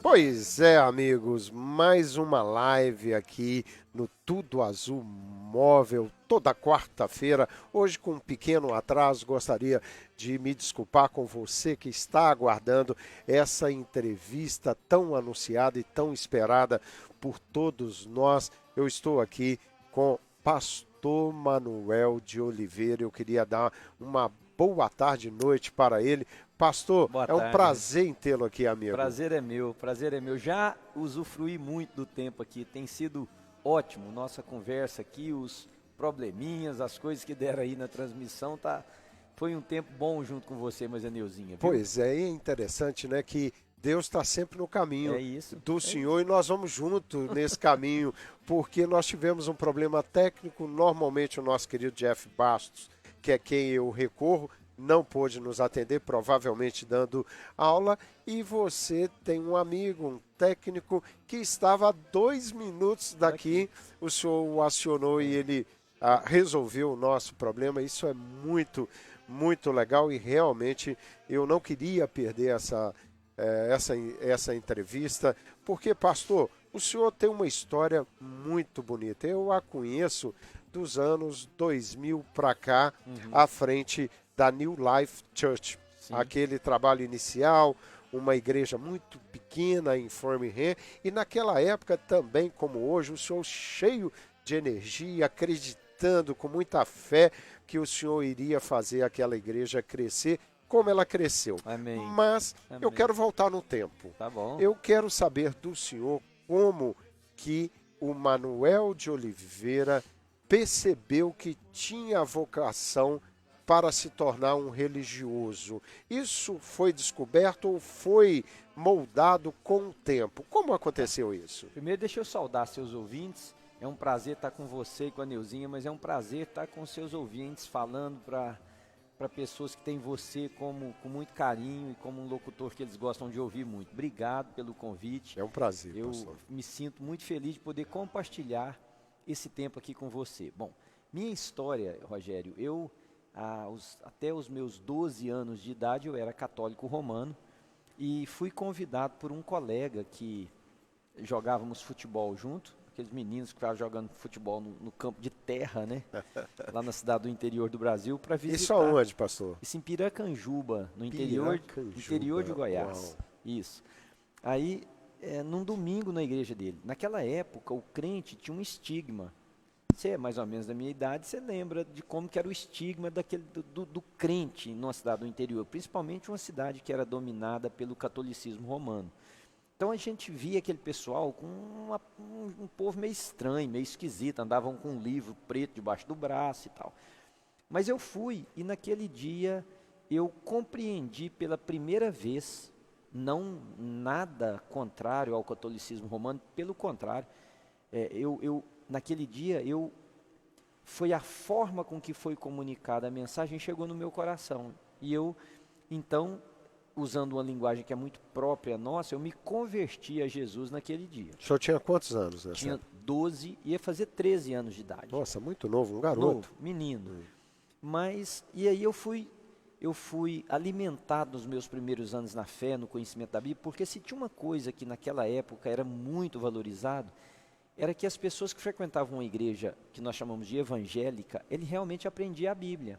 Pois é, amigos, mais uma live aqui no Tudo Azul Móvel, toda quarta-feira. Hoje, com um pequeno atraso, gostaria de me desculpar com você que está aguardando essa entrevista tão anunciada e tão esperada por todos nós. Eu estou aqui com Pastor Manuel de Oliveira. Eu queria dar uma boa tarde e noite para ele. Pastor, Boa é um tarde. prazer em tê-lo aqui, amigo. Prazer é meu, prazer é meu. Já usufruí muito do tempo aqui, tem sido ótimo nossa conversa aqui, os probleminhas, as coisas que deram aí na transmissão, foi um tempo bom junto com você, mas Neuzinha, viu? Pois é, é interessante, né, que Deus está sempre no caminho do Senhor e nós vamos juntos nesse caminho, porque nós tivemos um problema técnico. Normalmente o nosso querido Jeff Bastos, que é quem eu recorro, não pôde nos atender, provavelmente dando aula, e você tem um amigo, um técnico, que estava a 2 minutos daqui, o senhor o acionou e ele resolveu o nosso problema. Isso é muito legal e realmente eu não queria perder essa entrevista, porque, pastor, o senhor tem uma história muito bonita. Eu a conheço dos anos 2000 para cá, à frente da New Life Church. Sim. Aquele trabalho inicial, uma igreja muito pequena em Framingham, e naquela época também, como hoje, o senhor cheio de energia, acreditando com muita fé que o senhor iria fazer aquela igreja crescer como ela cresceu. Amém. Mas Amém. Eu quero voltar no tempo. Tá bom. Eu quero saber do senhor como que o Manuel de Oliveira percebeu que tinha vocação para se tornar um religioso. Isso foi descoberto ou foi moldado com o tempo? Como aconteceu isso? Primeiro, deixa eu saudar seus ouvintes. É um prazer estar com você e com a Neuzinha, mas é um prazer estar com seus ouvintes, falando para pessoas que têm você com muito carinho e como um locutor que eles gostam de ouvir muito. Obrigado pelo convite. É um prazer, Eu pastor. me sinto muito feliz de poder compartilhar esse tempo aqui com você. Bom, minha história, Rogério, até os meus 12 anos de idade eu era católico romano e fui convidado por um colega que jogávamos futebol junto, aqueles meninos que estavam jogando futebol no campo de terra, né? Lá na cidade do interior do Brasil, para visitar. Isso aonde, pastor? Isso em Piracanjuba, no interior de Goiás. Uau. Isso. Aí, num domingo na igreja dele. Naquela época, o crente tinha um estigma. Você é mais ou menos da minha idade, você lembra de como que era o estigma do crente numa cidade do interior, principalmente uma cidade que era dominada pelo catolicismo romano. Então a gente via aquele pessoal com um povo meio estranho, meio esquisito, andavam com um livro preto debaixo do braço e tal. Mas eu fui e naquele dia eu compreendi pela primeira vez, não nada contrário ao catolicismo romano, pelo contrário, naquele dia foi a forma com que foi comunicada a mensagem chegou no meu coração. E eu, então, usando uma linguagem que é muito própria nossa, eu me converti a Jesus naquele dia. O senhor tinha quantos anos nessa? Tinha 12, ia fazer 13 anos de idade. Nossa, muito novo, um garoto. Novo, menino. Mas, e aí eu fui alimentado nos meus primeiros anos na fé, no conhecimento da Bíblia, porque se tinha uma coisa que naquela época era muito valorizado, era que as pessoas que frequentavam uma igreja que nós chamamos de evangélica, ele realmente aprendia a Bíblia.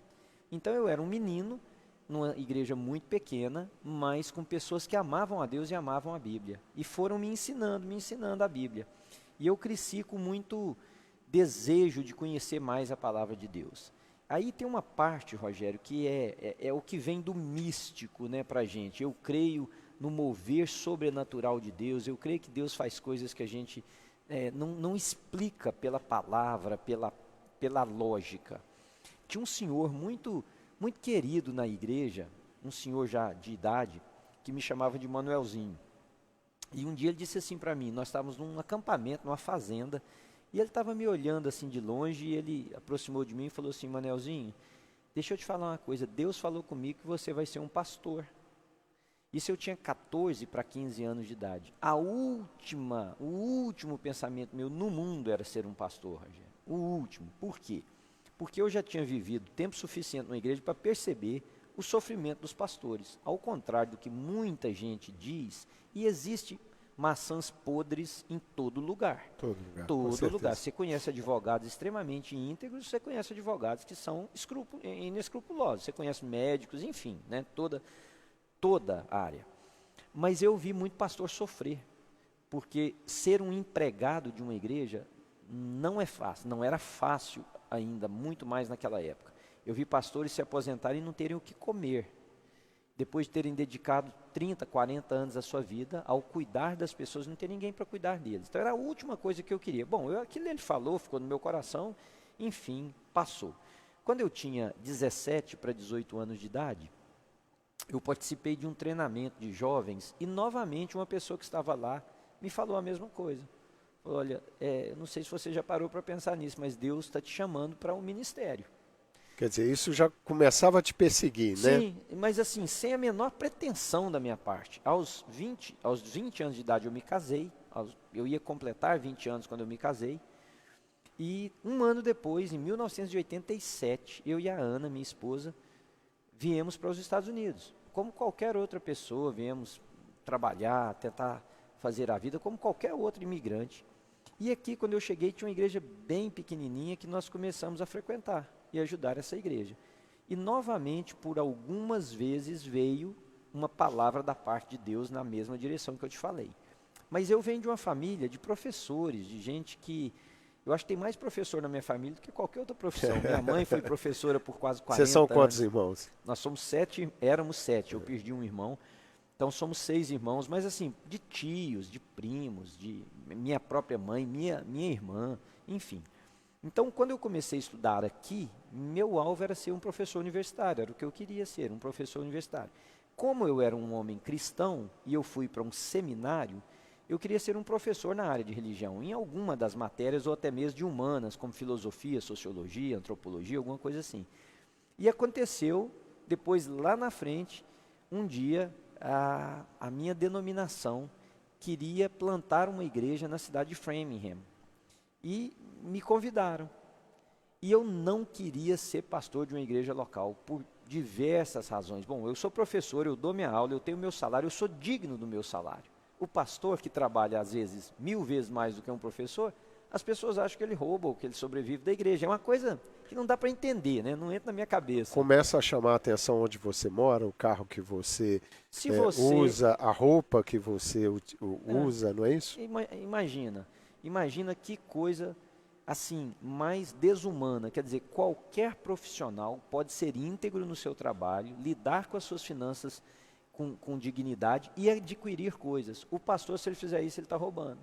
Então eu era um menino, numa igreja muito pequena, mas com pessoas que amavam a Deus e amavam a Bíblia. E foram me ensinando a Bíblia. E eu cresci com muito desejo de conhecer mais a palavra de Deus. Aí tem uma parte, Rogério, que é o que vem do místico, né, pra gente. Eu creio no mover sobrenatural de Deus, eu creio que Deus faz coisas que a gente não explica pela palavra, pela lógica. Tinha um senhor muito querido na igreja, um senhor já de idade, que me chamava de Manuelzinho. E um dia ele disse assim para mim, nós estávamos num acampamento, numa fazenda, e ele estava me olhando assim de longe, e ele aproximou de mim e falou assim, Manuelzinho, deixa eu te falar uma coisa, Deus falou comigo que você vai ser um pastor. Isso eu tinha 14 para 15 anos de idade. O último pensamento meu no mundo era ser um pastor, Rogério. O último. Por quê? Porque eu já tinha vivido tempo suficiente na igreja para perceber o sofrimento dos pastores. Ao contrário do que muita gente diz, e existe maçãs podres em todo lugar. Todo lugar. Você conhece advogados extremamente íntegros, você conhece advogados que são inescrupulosos, você conhece médicos, enfim, né? Toda a área. Mas eu vi muito pastor sofrer, porque ser um empregado de uma igreja não é fácil, não era fácil ainda, muito mais naquela época. Eu vi pastores se aposentarem e não terem o que comer, depois de terem dedicado 30, 40 anos da sua vida ao cuidar das pessoas, não ter ninguém para cuidar deles. Então era a última coisa que eu queria. Bom, aquilo ele falou, ficou no meu coração, enfim, passou. Quando eu tinha 17 para 18 anos de idade, eu participei de um treinamento de jovens e novamente uma pessoa que estava lá me falou a mesma coisa. Falou, olha, não sei se você já parou para pensar nisso, mas Deus está te chamando para um ministério. Quer dizer, isso já começava a te perseguir, né? Sim, mas assim, sem a menor pretensão da minha parte. Aos 20 anos de idade eu me casei, eu ia completar 20 anos quando eu me casei, e um ano depois, em 1987, eu e a Ana, minha esposa, viemos para os Estados Unidos. Como qualquer outra pessoa, viemos trabalhar, tentar fazer a vida, como qualquer outro imigrante. E aqui, quando eu cheguei, tinha uma igreja bem pequenininha que nós começamos a frequentar e ajudar essa igreja. E novamente, por algumas vezes, veio uma palavra da parte de Deus na mesma direção que eu te falei. Mas eu venho de uma família de professores, de gente que... Eu acho que tem mais professor na minha família do que qualquer outra profissão. Minha mãe foi professora por quase 40 anos. Vocês são quantos irmãos? Nós somos 7, éramos 7, eu perdi um irmão. Então somos 6 irmãos, mas assim, de tios, de primos, de minha própria mãe, minha irmã, enfim. Então, quando eu comecei a estudar aqui, meu alvo era ser um professor universitário, era o que eu queria ser, um professor universitário. Como eu era um homem cristão e eu fui para um seminário, eu queria ser um professor na área de religião, em alguma das matérias ou até mesmo de humanas, como filosofia, sociologia, antropologia, alguma coisa assim. E aconteceu, depois lá na frente, um dia a minha denominação queria plantar uma igreja na cidade de Framingham. E me convidaram. E eu não queria ser pastor de uma igreja local, por diversas razões. Bom, eu sou professor, eu dou minha aula, eu tenho meu salário, eu sou digno do meu salário. O pastor que trabalha, às vezes, 1000 vezes mais do que um professor, as pessoas acham que ele rouba ou que ele sobrevive da igreja. É uma coisa que não dá para entender, né? Não entra na minha cabeça. Começa a chamar a atenção onde você mora, o carro que você usa, a roupa que você usa, não é isso? Imagina que coisa assim mais desumana. Quer dizer, qualquer profissional pode ser íntegro no seu trabalho, lidar com as suas finanças com dignidade e adquirir coisas. O pastor, se ele fizer isso, ele está roubando.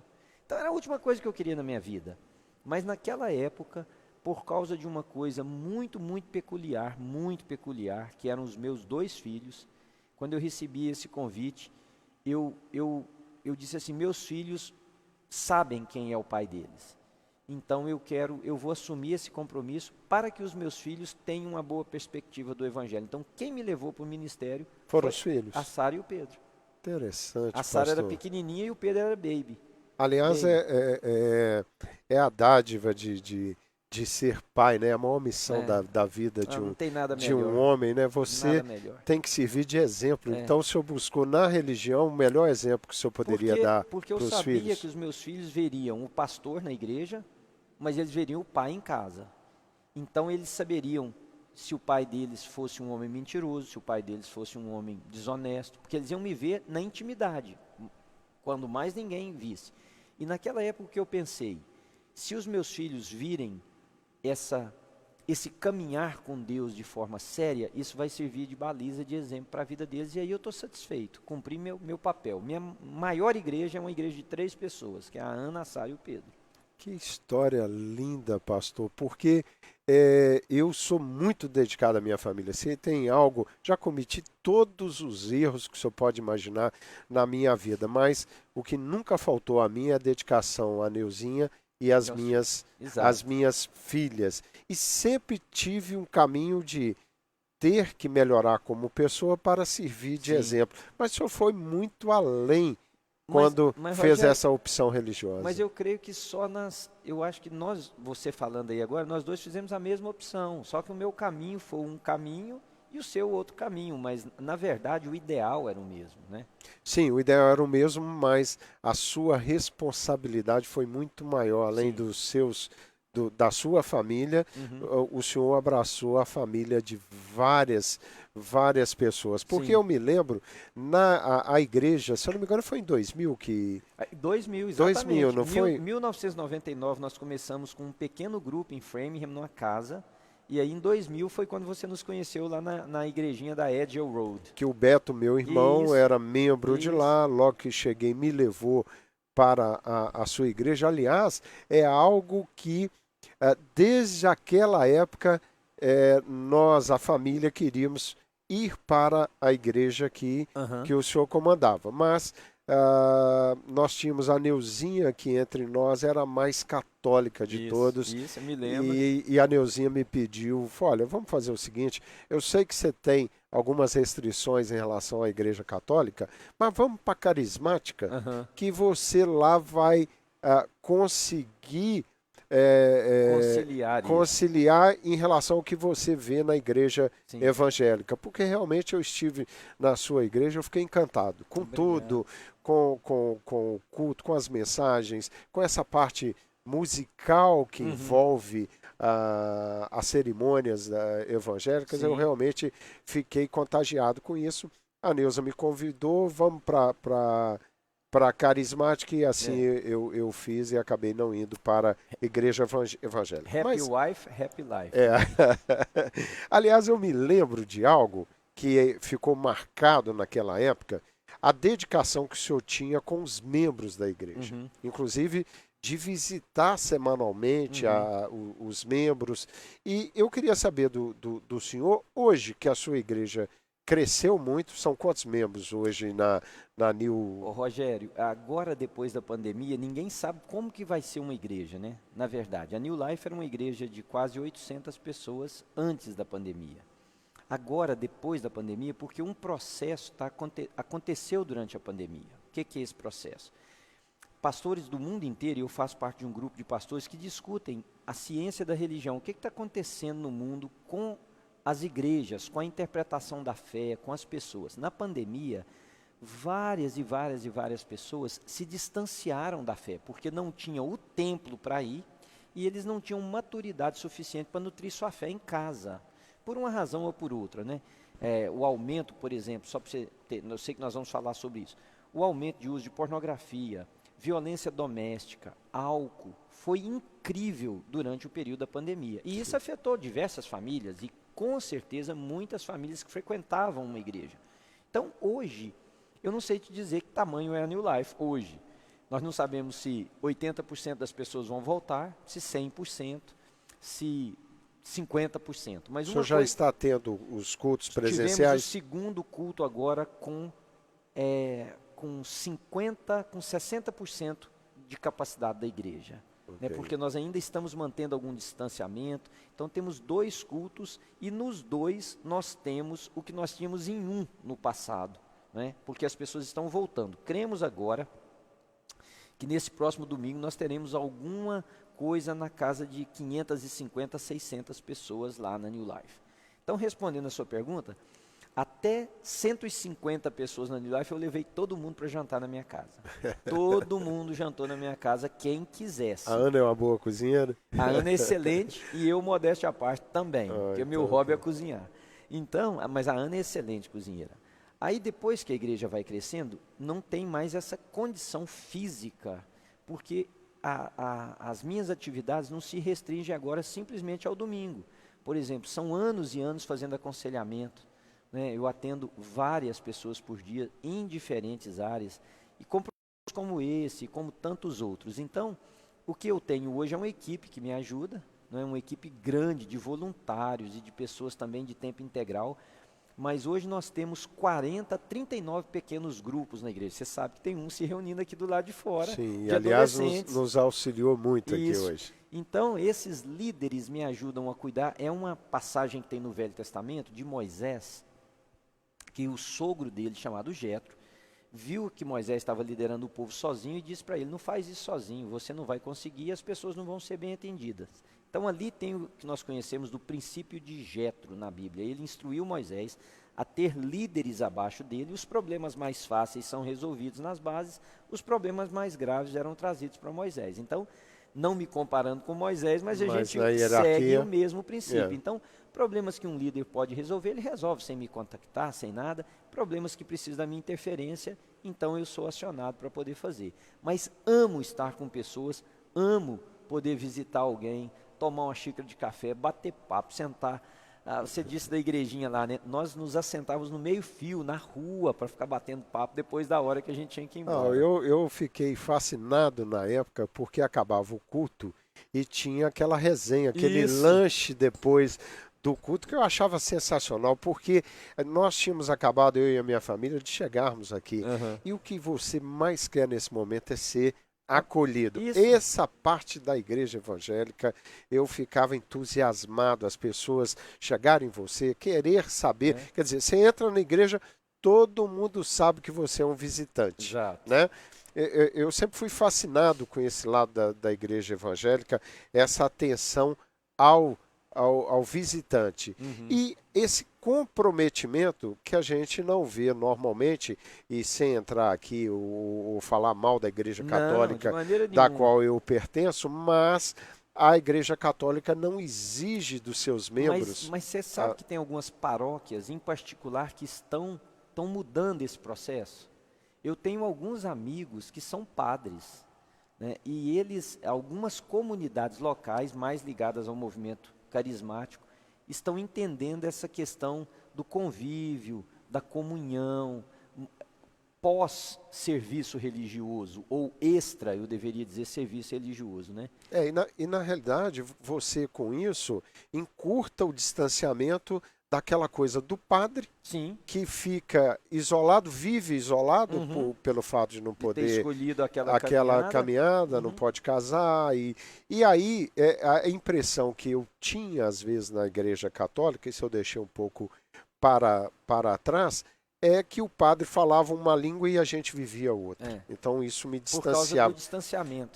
Então era a última coisa que eu queria na minha vida. Mas naquela época, por causa de uma coisa muito peculiar, que eram os meus 2 filhos, quando eu recebi esse convite, eu disse assim, meus filhos sabem quem é o pai deles. Então eu vou assumir esse compromisso para que os meus filhos tenham uma boa perspectiva do Evangelho. Então quem me levou para o ministério foram os filhos? A Sara e o Pedro. Interessante, a Sara era pequenininha e o Pedro era baby. Aliás, é a dádiva de ser pai, né? A maior missão da vida de um homem, né? Você tem que servir de exemplo. Então, o senhor buscou na religião o melhor exemplo que o senhor poderia dar para os filhos. Porque eu sabia que os meus filhos veriam o pastor na igreja, mas eles veriam o pai em casa. Então, eles saberiam se o pai deles fosse um homem mentiroso, se o pai deles fosse um homem desonesto, porque eles iam me ver na intimidade, quando mais ninguém visse. E naquela época que eu pensei, se os meus filhos virem esse caminhar com Deus de forma séria, isso vai servir de baliza, de exemplo para a vida deles, e aí eu estou satisfeito, cumpri meu papel. Minha maior igreja é uma igreja de 3 pessoas, que é a Ana, a Sara e o Pedro. Que história linda, pastor, porque eu sou muito dedicado à minha família. Se tem algo, já cometi todos os erros que o senhor pode imaginar na minha vida, mas o que nunca faltou a mim é a dedicação à Neuzinha e às minhas filhas. E sempre tive um caminho de ter que melhorar como pessoa para servir de exemplo. Mas o senhor foi muito além quando fez essa opção religiosa. Mas eu creio que eu acho que você falando aí agora, nós 2 fizemos a mesma opção, só que o meu caminho foi um caminho e o seu outro caminho, mas na verdade o ideal era o mesmo, né? Sim, o ideal era o mesmo, mas a sua responsabilidade foi muito maior, além Sim. dos da sua família, o senhor abraçou a família de várias pessoas. Porque Sim. eu me lembro, a igreja, se eu não me engano, foi em 2000 que... 2000, 2000, exatamente. não foi? 1999 nós começamos com um pequeno grupo em Framingham, numa casa, e aí em 2000 foi quando você nos conheceu lá na igrejinha da Edgell Road. Que o Beto, meu irmão, Isso, era membro de isso. lá, logo que cheguei me levou para a sua igreja. Aliás, é algo que desde aquela época nós, a família, queríamos ir para a igreja que o senhor comandava. Mas nós tínhamos a Neuzinha, que entre nós era a mais católica de todos. Isso, eu me lembro. E a Neuzinha me pediu, falou, olha, vamos fazer o seguinte, eu sei que você tem algumas restrições em relação à igreja católica, mas vamos para a carismática, que você lá vai conseguir conciliar em relação ao que você vê na igreja evangélica. Porque realmente eu estive na sua igreja, eu fiquei encantado com tudo, com o culto, com as mensagens, com essa parte musical que envolve as cerimônias evangélicas. Eu realmente fiquei contagiado com isso. A Neuza me convidou, vamos para a carismática, e assim eu fiz e acabei não indo para a igreja evangélica. Happy wife, happy life. Aliás, eu me lembro de algo que ficou marcado naquela época, a dedicação que o senhor tinha com os membros da igreja. Inclusive de visitar semanalmente os membros. E eu queria saber do senhor, hoje que a sua igreja cresceu muito, são quantos membros hoje na New... Rogério, agora depois da pandemia, ninguém sabe como que vai ser uma igreja, né? Na verdade, a New Life era uma igreja de quase 800 pessoas antes da pandemia. Agora, depois da pandemia, porque um processo aconteceu durante a pandemia. O que é esse processo? Pastores do mundo inteiro, e eu faço parte de um grupo de pastores que discutem a ciência da religião. O que está acontecendo no mundo com as igrejas, com a interpretação da fé, com as pessoas. Na pandemia, várias pessoas se distanciaram da fé, porque não tinham o templo para ir e eles não tinham maturidade suficiente para nutrir sua fé em casa, por uma razão ou por outra, né? O aumento, por exemplo, só para você ter, eu sei que nós vamos falar sobre isso, o aumento de uso de pornografia, violência doméstica, álcool, foi incrível durante o período da pandemia. E isso afetou diversas famílias e, com certeza, muitas famílias que frequentavam uma igreja. Então, hoje, eu não sei te dizer que tamanho é a New Life hoje. Nós não sabemos se 80% das pessoas vão voltar, se 100%, se 50%. Mas o senhor já está tendo os cultos presenciais? Tivemos o segundo culto agora com 60% de capacidade da igreja. Né, porque nós ainda estamos mantendo algum distanciamento. Então temos 2 cultos e nos 2 nós temos o que nós tínhamos em um no passado, né, porque as pessoas estão voltando. Cremos agora que nesse próximo domingo nós teremos alguma coisa na casa de 550, 600 pessoas lá na New Life. Então, respondendo a sua pergunta, até 150 pessoas na New Life eu levei todo mundo para jantar na minha casa. Todo mundo jantou na minha casa, quem quisesse. A Ana é uma boa cozinheira? A Ana é excelente e eu, modéstia à parte, também, porque o meu hobby é cozinhar. Então, mas a Ana é excelente cozinheira. Aí depois que a igreja vai crescendo, não tem mais essa condição física, porque as minhas atividades não se restringem agora simplesmente ao domingo. Por exemplo, são anos e anos fazendo aconselhamento. Eu atendo várias pessoas por dia em diferentes áreas e com problemas como esse, como tantos outros. Então, o que eu tenho hoje é uma equipe que me ajuda, uma equipe grande de voluntários e de pessoas também de tempo integral, mas hoje nós temos 39 pequenos grupos na igreja. Você sabe que tem um se reunindo aqui do lado de fora. Sim, e aliás nos auxiliou muito aqui hoje. Então, esses líderes me ajudam a cuidar. É uma passagem que tem no Velho Testamento de Moisés, que o sogro dele, chamado Jetro, viu que Moisés estava liderando o povo sozinho e disse para ele, não faz isso sozinho, você não vai conseguir e as pessoas não vão ser bem atendidas. Então ali tem o que nós conhecemos do princípio de Jetro na Bíblia. Ele instruiu Moisés a ter líderes abaixo dele, os problemas mais fáceis são resolvidos nas bases, os problemas mais graves eram trazidos para Moisés. Então, não me comparando com Moisés, mas a gente segue o mesmo princípio. Então, problemas que um líder pode resolver, ele resolve sem me contactar, sem nada. Problemas que precisam da minha interferência, então eu sou acionado para poder fazer. Mas amo estar com pessoas, amo poder visitar alguém, tomar uma xícara de café, bater papo, sentar. Você disse da igrejinha lá, né? Nós nos assentávamos no meio-fio, na rua, para ficar batendo papo depois da hora que a gente tinha que ir embora. Eu fiquei fascinado na época porque acabava o culto e tinha aquela resenha, aquele lanche depois do culto que eu achava sensacional, porque nós tínhamos acabado, eu e a minha família, de chegarmos aqui. E o que você mais quer nesse momento é ser acolhido. Essa parte da igreja evangélica, eu ficava entusiasmado, as pessoas chegarem em você, querer saber. Quer dizer, você entra na igreja, todo mundo sabe que você é um visitante. Exato. Né? Eu sempre fui fascinado com esse lado da igreja evangélica, essa atenção ao visitante. E esse comprometimento que a gente não vê normalmente, e sem entrar aqui ou falar mal da igreja católica da qual eu pertenço, mas a igreja católica não exige dos seus membros... Mas você sabe que tem algumas paróquias em particular que estão mudando esse processo? Eu tenho alguns amigos que são padres, né, e algumas comunidades locais mais ligadas ao movimento carismático, estão entendendo essa questão do convívio, da comunhão, pós-serviço religioso, ou extra, eu deveria dizer, serviço religioso, né? E na realidade, você com isso encurta o distanciamento daquela coisa do padre, que fica isolado, vive isolado pelo fato de não poder ter escolhido aquela caminhada, não pode casar. E aí, a impressão que eu tinha, às vezes, na igreja católica, isso eu deixei um pouco para trás, é que o padre falava uma língua e a gente vivia outra. Então isso me distanciava.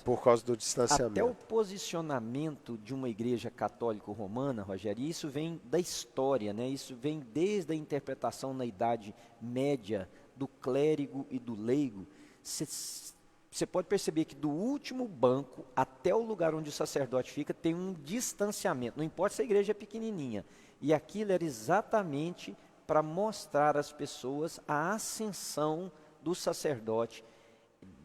Por causa do distanciamento. Até o posicionamento de uma igreja católico-romana, Rogério, isso vem da história, né? Isso vem desde a interpretação na Idade Média do clérigo e do leigo. Você pode perceber que do último banco até o lugar onde o sacerdote fica tem um distanciamento. Não importa se a igreja é pequenininha. E aquilo era exatamente para mostrar às pessoas a ascensão do sacerdote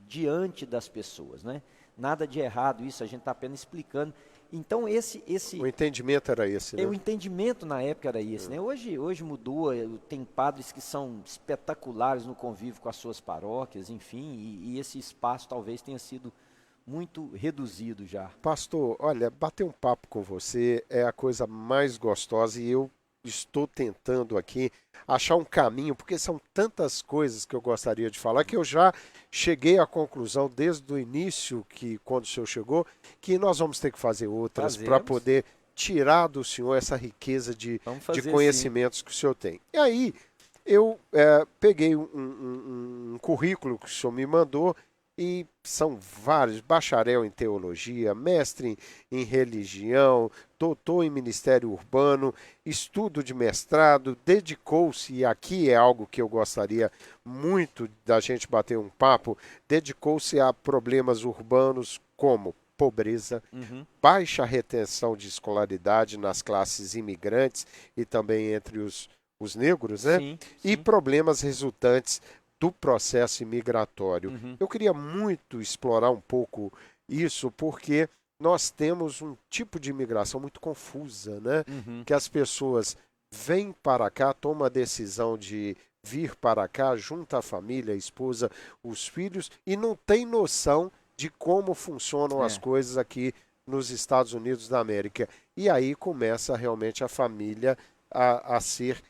diante das pessoas, né? Nada de errado isso, a gente está apenas explicando. Então o entendimento era esse, né? O entendimento na época era esse, né? Hoje mudou, tem padres que são espetaculares no convívio com as suas paróquias, enfim, e esse espaço talvez tenha sido muito reduzido já. Pastor, olha, bater um papo com você é a coisa mais gostosa e eu estou tentando aqui achar um caminho, porque são tantas coisas que eu gostaria de falar, que eu já cheguei à conclusão desde o início, que quando o senhor chegou, que nós vamos ter que fazer outras para poder tirar do senhor essa riqueza de conhecimentos que o senhor tem. E aí, eu peguei um currículo que o senhor me mandou, e são vários, bacharel em teologia, mestre em religião, doutor em ministério urbano, estudo de mestrado, dedicou-se, e aqui é algo que eu gostaria muito da gente bater um papo, dedicou-se a problemas urbanos como pobreza, baixa retenção de escolaridade nas classes imigrantes e também entre os negros, né? E problemas resultantes do processo imigratório. Eu queria muito explorar um pouco isso, porque nós temos um tipo de imigração muito confusa, né? Que as pessoas vêm para cá, tomam a decisão de vir para cá, junta a família, a esposa, os filhos, e não tem noção de como funcionam as coisas aqui nos Estados Unidos da América. E aí começa realmente a família a ser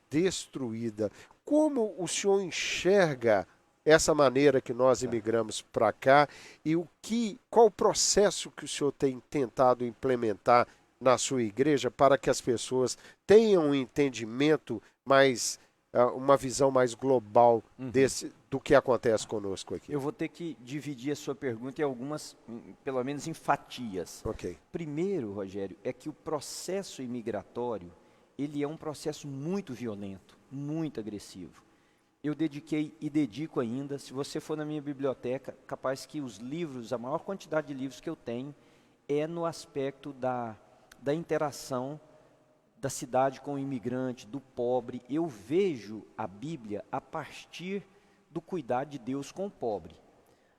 destruída. Como o senhor enxerga essa maneira que nós imigramos para cá e qual o processo que o senhor tem tentado implementar na sua igreja para que as pessoas tenham um entendimento mais uma visão mais global do que acontece conosco aqui. Eu vou ter que dividir a sua pergunta em algumas, pelo menos em fatias. Ok. Primeiro, Rogério, é que o processo imigratório, ele é um processo muito violento, muito agressivo. Eu dediquei e dedico ainda, se você for na minha biblioteca, capaz que os livros, a maior quantidade de livros que eu tenho é no aspecto da interação da cidade com o imigrante, do pobre. Eu vejo a Bíblia a partir do cuidar de Deus com o pobre.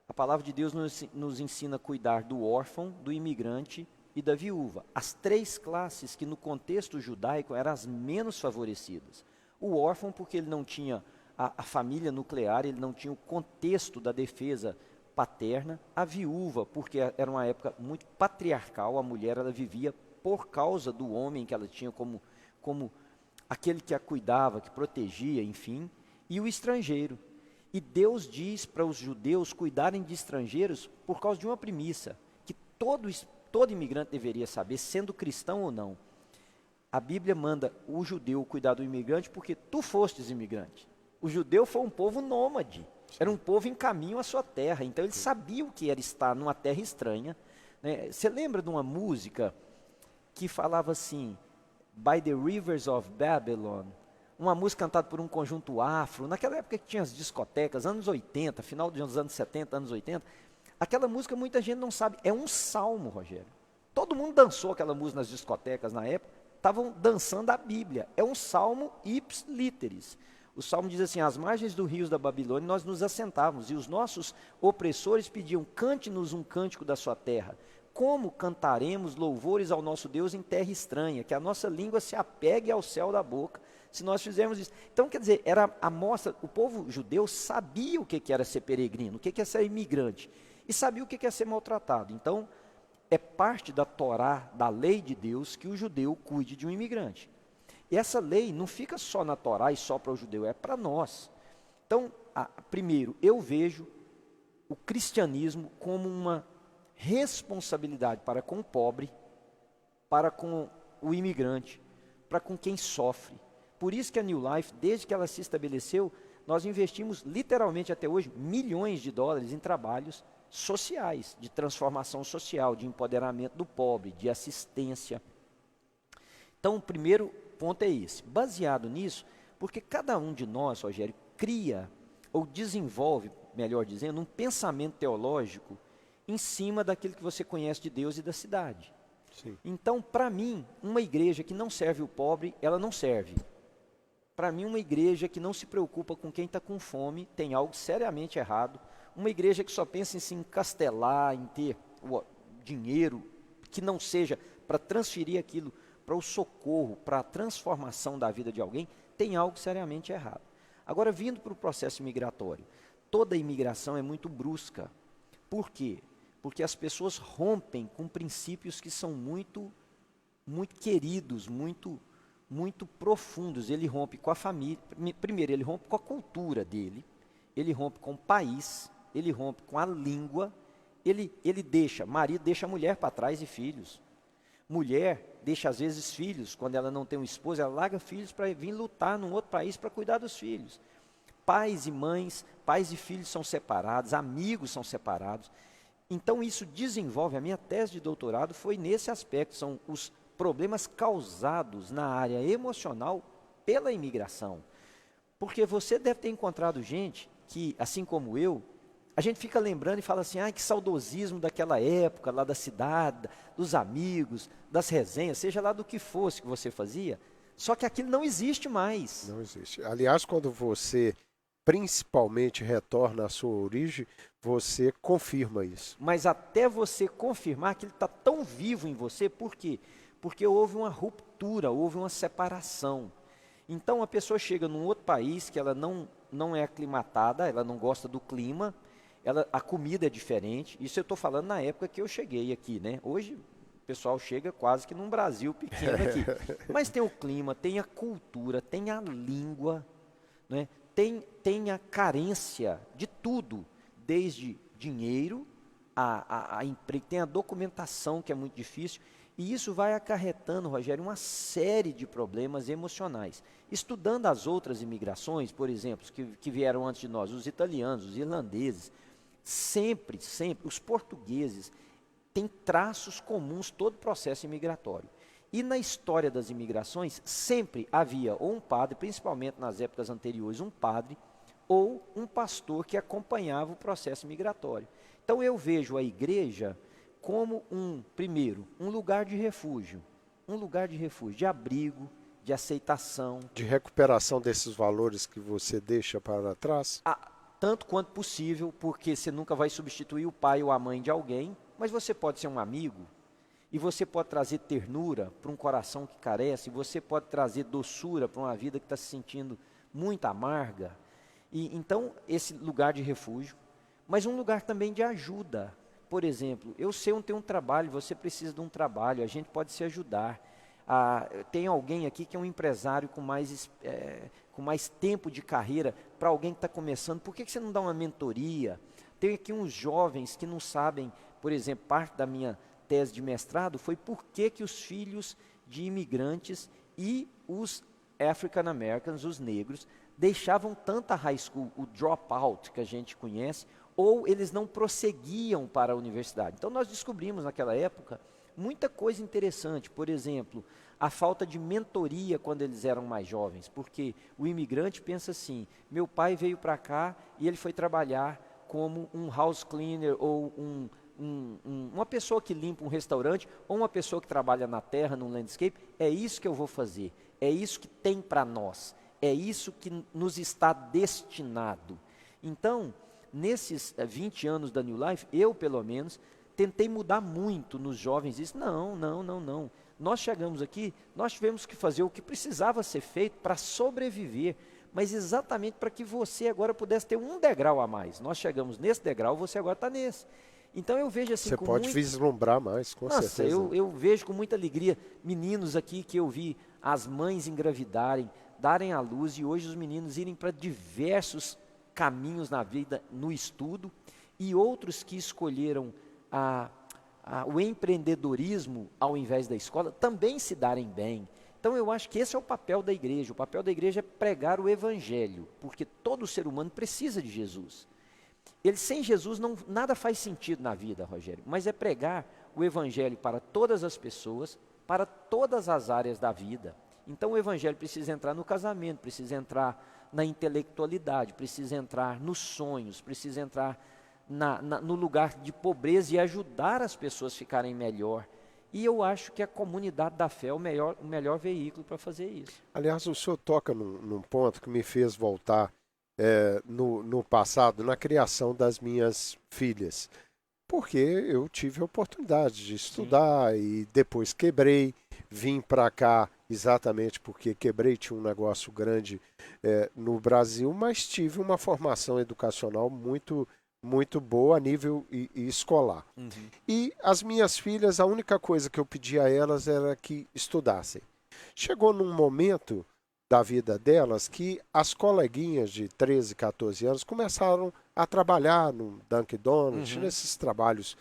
A palavra de Deus nos ensina a cuidar do órfão, do imigrante e da viúva. As três classes que no contexto judaico eram as menos favorecidas. O órfão porque ele não tinha a família nuclear, ele não tinha o contexto da defesa paterna. A viúva porque era uma época muito patriarcal, a mulher ela vivia por causa do homem que ela tinha como aquele que a cuidava, que protegia, enfim, e o estrangeiro. E Deus diz para os judeus cuidarem de estrangeiros por causa de uma premissa, que todo imigrante deveria saber, sendo cristão ou não. A Bíblia manda o judeu cuidar do imigrante porque tu fostes imigrante. O judeu foi um povo nômade, era um povo em caminho à sua terra, então ele sabia o que era estar numa terra estranha. Né? Você lembra de uma música que falava assim, By the Rivers of Babylon, uma música cantada por um conjunto afro, naquela época que tinha as discotecas, anos 80, final dos anos 70, anos 80, aquela música muita gente não sabe, é um salmo, Rogério. Todo mundo dançou aquela música nas discotecas na época, estavam dançando a Bíblia, é um salmo ips literis. O salmo diz assim, às margens dos rios da Babilônia nós nos assentávamos, e os nossos opressores pediam, cante-nos um cântico da sua terra. Como cantaremos louvores ao nosso Deus em terra estranha, que a nossa língua se apegue ao céu da boca, se nós fizermos isso. Então, quer dizer, era a mostra, o povo judeu sabia o que era ser peregrino, o que é ser imigrante, e sabia o que é ser maltratado. Então, é parte da Torá, da lei de Deus, que o judeu cuide de um imigrante. E essa lei não fica só na Torá e só para o judeu, é para nós. Então, primeiro, eu vejo o cristianismo como uma responsabilidade para com o pobre, para com o imigrante, para com quem sofre. Por isso que a New Life, desde que ela se estabeleceu, nós investimos literalmente até hoje milhões de dólares em trabalhos sociais, de transformação social, de empoderamento do pobre, de assistência. Então, o primeiro ponto é esse. Baseado nisso, porque cada um de nós, Rogério, cria ou desenvolve, melhor dizendo, um pensamento teológico em cima daquilo que você conhece de Deus e da cidade. Sim. Então, para mim, uma igreja que não serve o pobre, ela não serve. Para mim, uma igreja que não se preocupa com quem está com fome, tem algo seriamente errado. Uma igreja que só pensa em se encastelar, em ter o dinheiro, que não seja para transferir aquilo para o socorro, para a transformação da vida de alguém, tem algo seriamente errado. Agora, vindo para o processo migratório, toda imigração é muito brusca. Por quê? Porque as pessoas rompem com princípios que são muito queridos, muito profundos. Ele rompe com a família, primeiro ele rompe com a cultura dele, ele rompe com o país, ele rompe com a língua, ele deixa, marido deixa a mulher para trás e filhos. Mulher deixa às vezes filhos, quando ela não tem um esposo, ela larga filhos para vir lutar num outro país para cuidar dos filhos. Pais e mães, pais e filhos são separados, amigos são separados. Então isso desenvolve, a minha tese de doutorado foi nesse aspecto, são os problemas causados na área emocional pela imigração. Porque você deve ter encontrado gente que, assim como eu, a gente fica lembrando e fala assim, que saudosismo daquela época, lá da cidade, dos amigos, das resenhas, seja lá do que fosse que você fazia, só que aquilo não existe mais. Não existe. Aliás, quando você principalmente retorna à sua origem, você confirma isso. Mas até você confirmar que ele está tão vivo em você, por quê? Porque houve uma ruptura, houve uma separação. Então a pessoa chega num outro país que ela não é aclimatada, ela não gosta do clima, a comida é diferente. Isso eu estou falando na época que eu cheguei aqui, né? Hoje o pessoal chega quase que num Brasil pequeno aqui. Mas tem o clima, tem a cultura, tem a língua, né? Tem a carência de tudo, desde dinheiro, emprego, tem a documentação que é muito difícil. E isso vai acarretando, Rogério, uma série de problemas emocionais. Estudando as outras imigrações, por exemplo, que vieram antes de nós, os italianos, os irlandeses, sempre, os portugueses têm traços comuns todo o processo imigratório. E na história das imigrações, sempre havia ou um padre, principalmente nas épocas anteriores, um padre ou um pastor que acompanhava o processo migratório. Então eu vejo a igreja como primeiro, um lugar de refúgio, de abrigo, de aceitação. De recuperação desses valores que você deixa para trás? Tanto quanto possível, porque você nunca vai substituir o pai ou a mãe de alguém, mas você pode ser um amigo, e você pode trazer ternura para um coração que carece, você pode trazer doçura para uma vida que está se sentindo muito amarga. E então, esse lugar de refúgio, mas um lugar também de ajuda. Por exemplo, eu sei onde tem um trabalho, você precisa de um trabalho, a gente pode se ajudar. Tem alguém aqui que é um empresário com mais tempo de carreira, para alguém que está começando, por que você não dá uma mentoria? Tem aqui uns jovens que não sabem, por exemplo, parte da minha tese de mestrado foi por que os filhos de imigrantes e os African Americans, os negros, deixavam tanta high school, o dropout que a gente conhece, ou eles não prosseguiam para a universidade. Então nós descobrimos naquela época muita coisa interessante, por exemplo, a falta de mentoria quando eles eram mais jovens, porque o imigrante pensa assim, meu pai veio para cá e ele foi trabalhar como um house cleaner ou uma pessoa que limpa um restaurante ou uma pessoa que trabalha na terra, num landscape, é isso que eu vou fazer, é isso que tem para nós, é isso que nos está destinado. Então, nesses 20 anos da New Life, eu pelo menos, tentei mudar muito nos jovens isso. Não. Nós chegamos aqui, nós tivemos que fazer o que precisava ser feito para sobreviver, mas exatamente para que você agora pudesse ter um degrau a mais. Nós chegamos nesse degrau, você agora está nesse. Então eu vejo assim, você pode vislumbrar mais, com certeza. Eu vejo com muita alegria meninos aqui que eu vi as mães engravidarem, darem à luz, e hoje os meninos irem para diversos caminhos na vida, no estudo, e outros que escolheram o empreendedorismo ao invés da escola, também se darem bem. Então eu acho que esse é o papel da igreja. O papel da igreja é pregar o evangelho, porque todo ser humano precisa de Jesus. Sem Jesus nada faz sentido na vida, Rogério, mas é pregar o evangelho para todas as pessoas, para todas as áreas da vida. Então o evangelho precisa entrar no casamento, precisa entrar na intelectualidade, precisa entrar nos sonhos, precisa entrar no lugar de pobreza e ajudar as pessoas a ficarem melhor. E eu acho que a comunidade da fé é o melhor veículo para fazer isso. Aliás, o senhor toca num ponto que me fez voltar no passado, na criação das minhas filhas. Porque eu tive a oportunidade de estudar. Sim. E depois quebrei, vim para cá exatamente porque quebrei, tinha um negócio grande no Brasil, mas tive uma formação educacional muito boa a nível escolar. Uhum. E as minhas filhas, a única coisa que eu pedi a elas era que estudassem. Chegou num momento da vida delas que as coleguinhas de 13, 14 anos começaram a trabalhar no Dunkin' Donuts, uhum. nesses trabalhos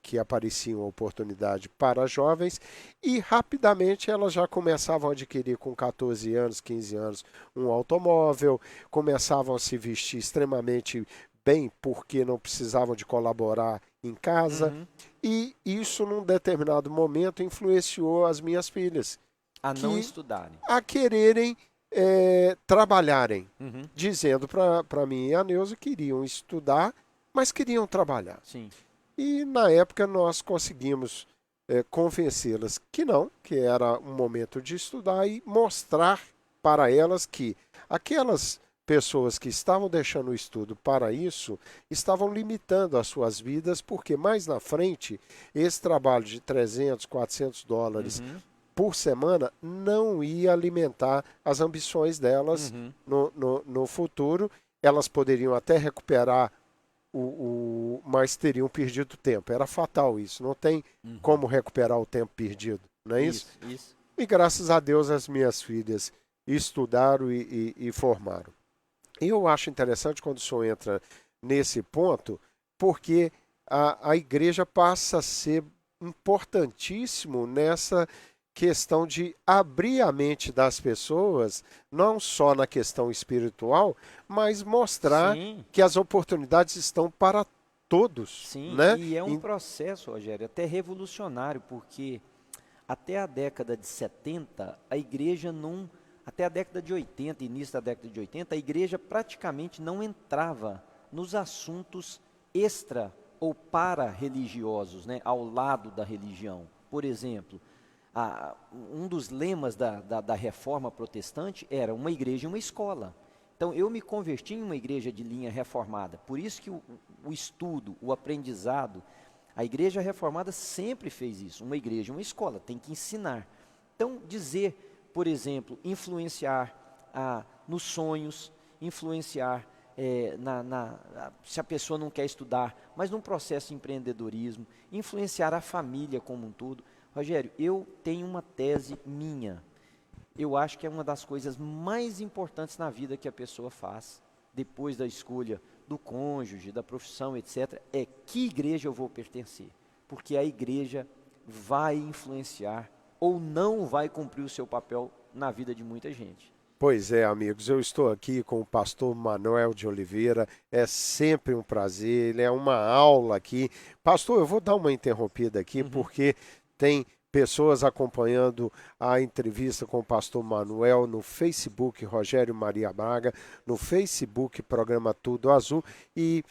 que apareciam a oportunidade para jovens, e rapidamente elas já começavam a adquirir com 14 anos, 15 anos um automóvel, começavam a se vestir extremamente bem porque não precisavam de colaborar em casa, uhum. E isso num determinado momento influenciou as minhas filhas a não estudarem, a quererem trabalharem, uhum. dizendo para mim e a Neuza que queriam estudar, mas queriam trabalhar. Sim. E na época nós conseguimos convencê-las que não, que era um momento de estudar e mostrar para elas que aquelas pessoas que estavam deixando o estudo para isso estavam limitando as suas vidas, porque mais na frente esse trabalho de 300, 400 dólares uhum. por semana não ia alimentar as ambições delas uhum. no futuro. Elas poderiam até recuperar mas teriam perdido tempo. Era fatal isso. Não tem uhum. como recuperar o tempo perdido. Não é isso? Isso. E graças a Deus as minhas filhas estudaram e formaram. E eu acho interessante quando o senhor entra nesse ponto, porque a igreja passa a ser importantíssimo nessa questão de abrir a mente das pessoas, não só na questão espiritual, mas mostrar que as oportunidades estão para todos. Sim, né? E é um processo, Rogério, até revolucionário, porque até a década de 70, a igreja não... Até a década de 80, início da década de 80, a igreja praticamente não entrava nos assuntos extra ou para-religiosos, né, ao lado da religião. Por exemplo, um dos lemas da reforma protestante era uma igreja e uma escola. Então, eu me converti em uma igreja de linha reformada. Por isso que o estudo, o aprendizado, a igreja reformada sempre fez isso. Uma igreja e uma escola, tem que ensinar. Então, dizer, por exemplo, influenciar nos sonhos, influenciar se a pessoa não quer estudar, mas num processo de empreendedorismo, influenciar a família como um todo. Rogério, eu tenho uma tese minha. Eu acho que é uma das coisas mais importantes na vida que a pessoa faz, depois da escolha do cônjuge, da profissão, etc., é que igreja eu vou pertencer. Porque a igreja vai influenciar ou não vai cumprir o seu papel na vida de muita gente. Pois é, amigos, eu estou aqui com o pastor Manuel de Oliveira, é sempre um prazer, ele é uma aula aqui. Pastor, eu vou dar uma interrompida aqui, porque tem pessoas acompanhando a entrevista com o pastor Manuel no Facebook Rogério Maria Braga, no Facebook Programa Tudo Azul, e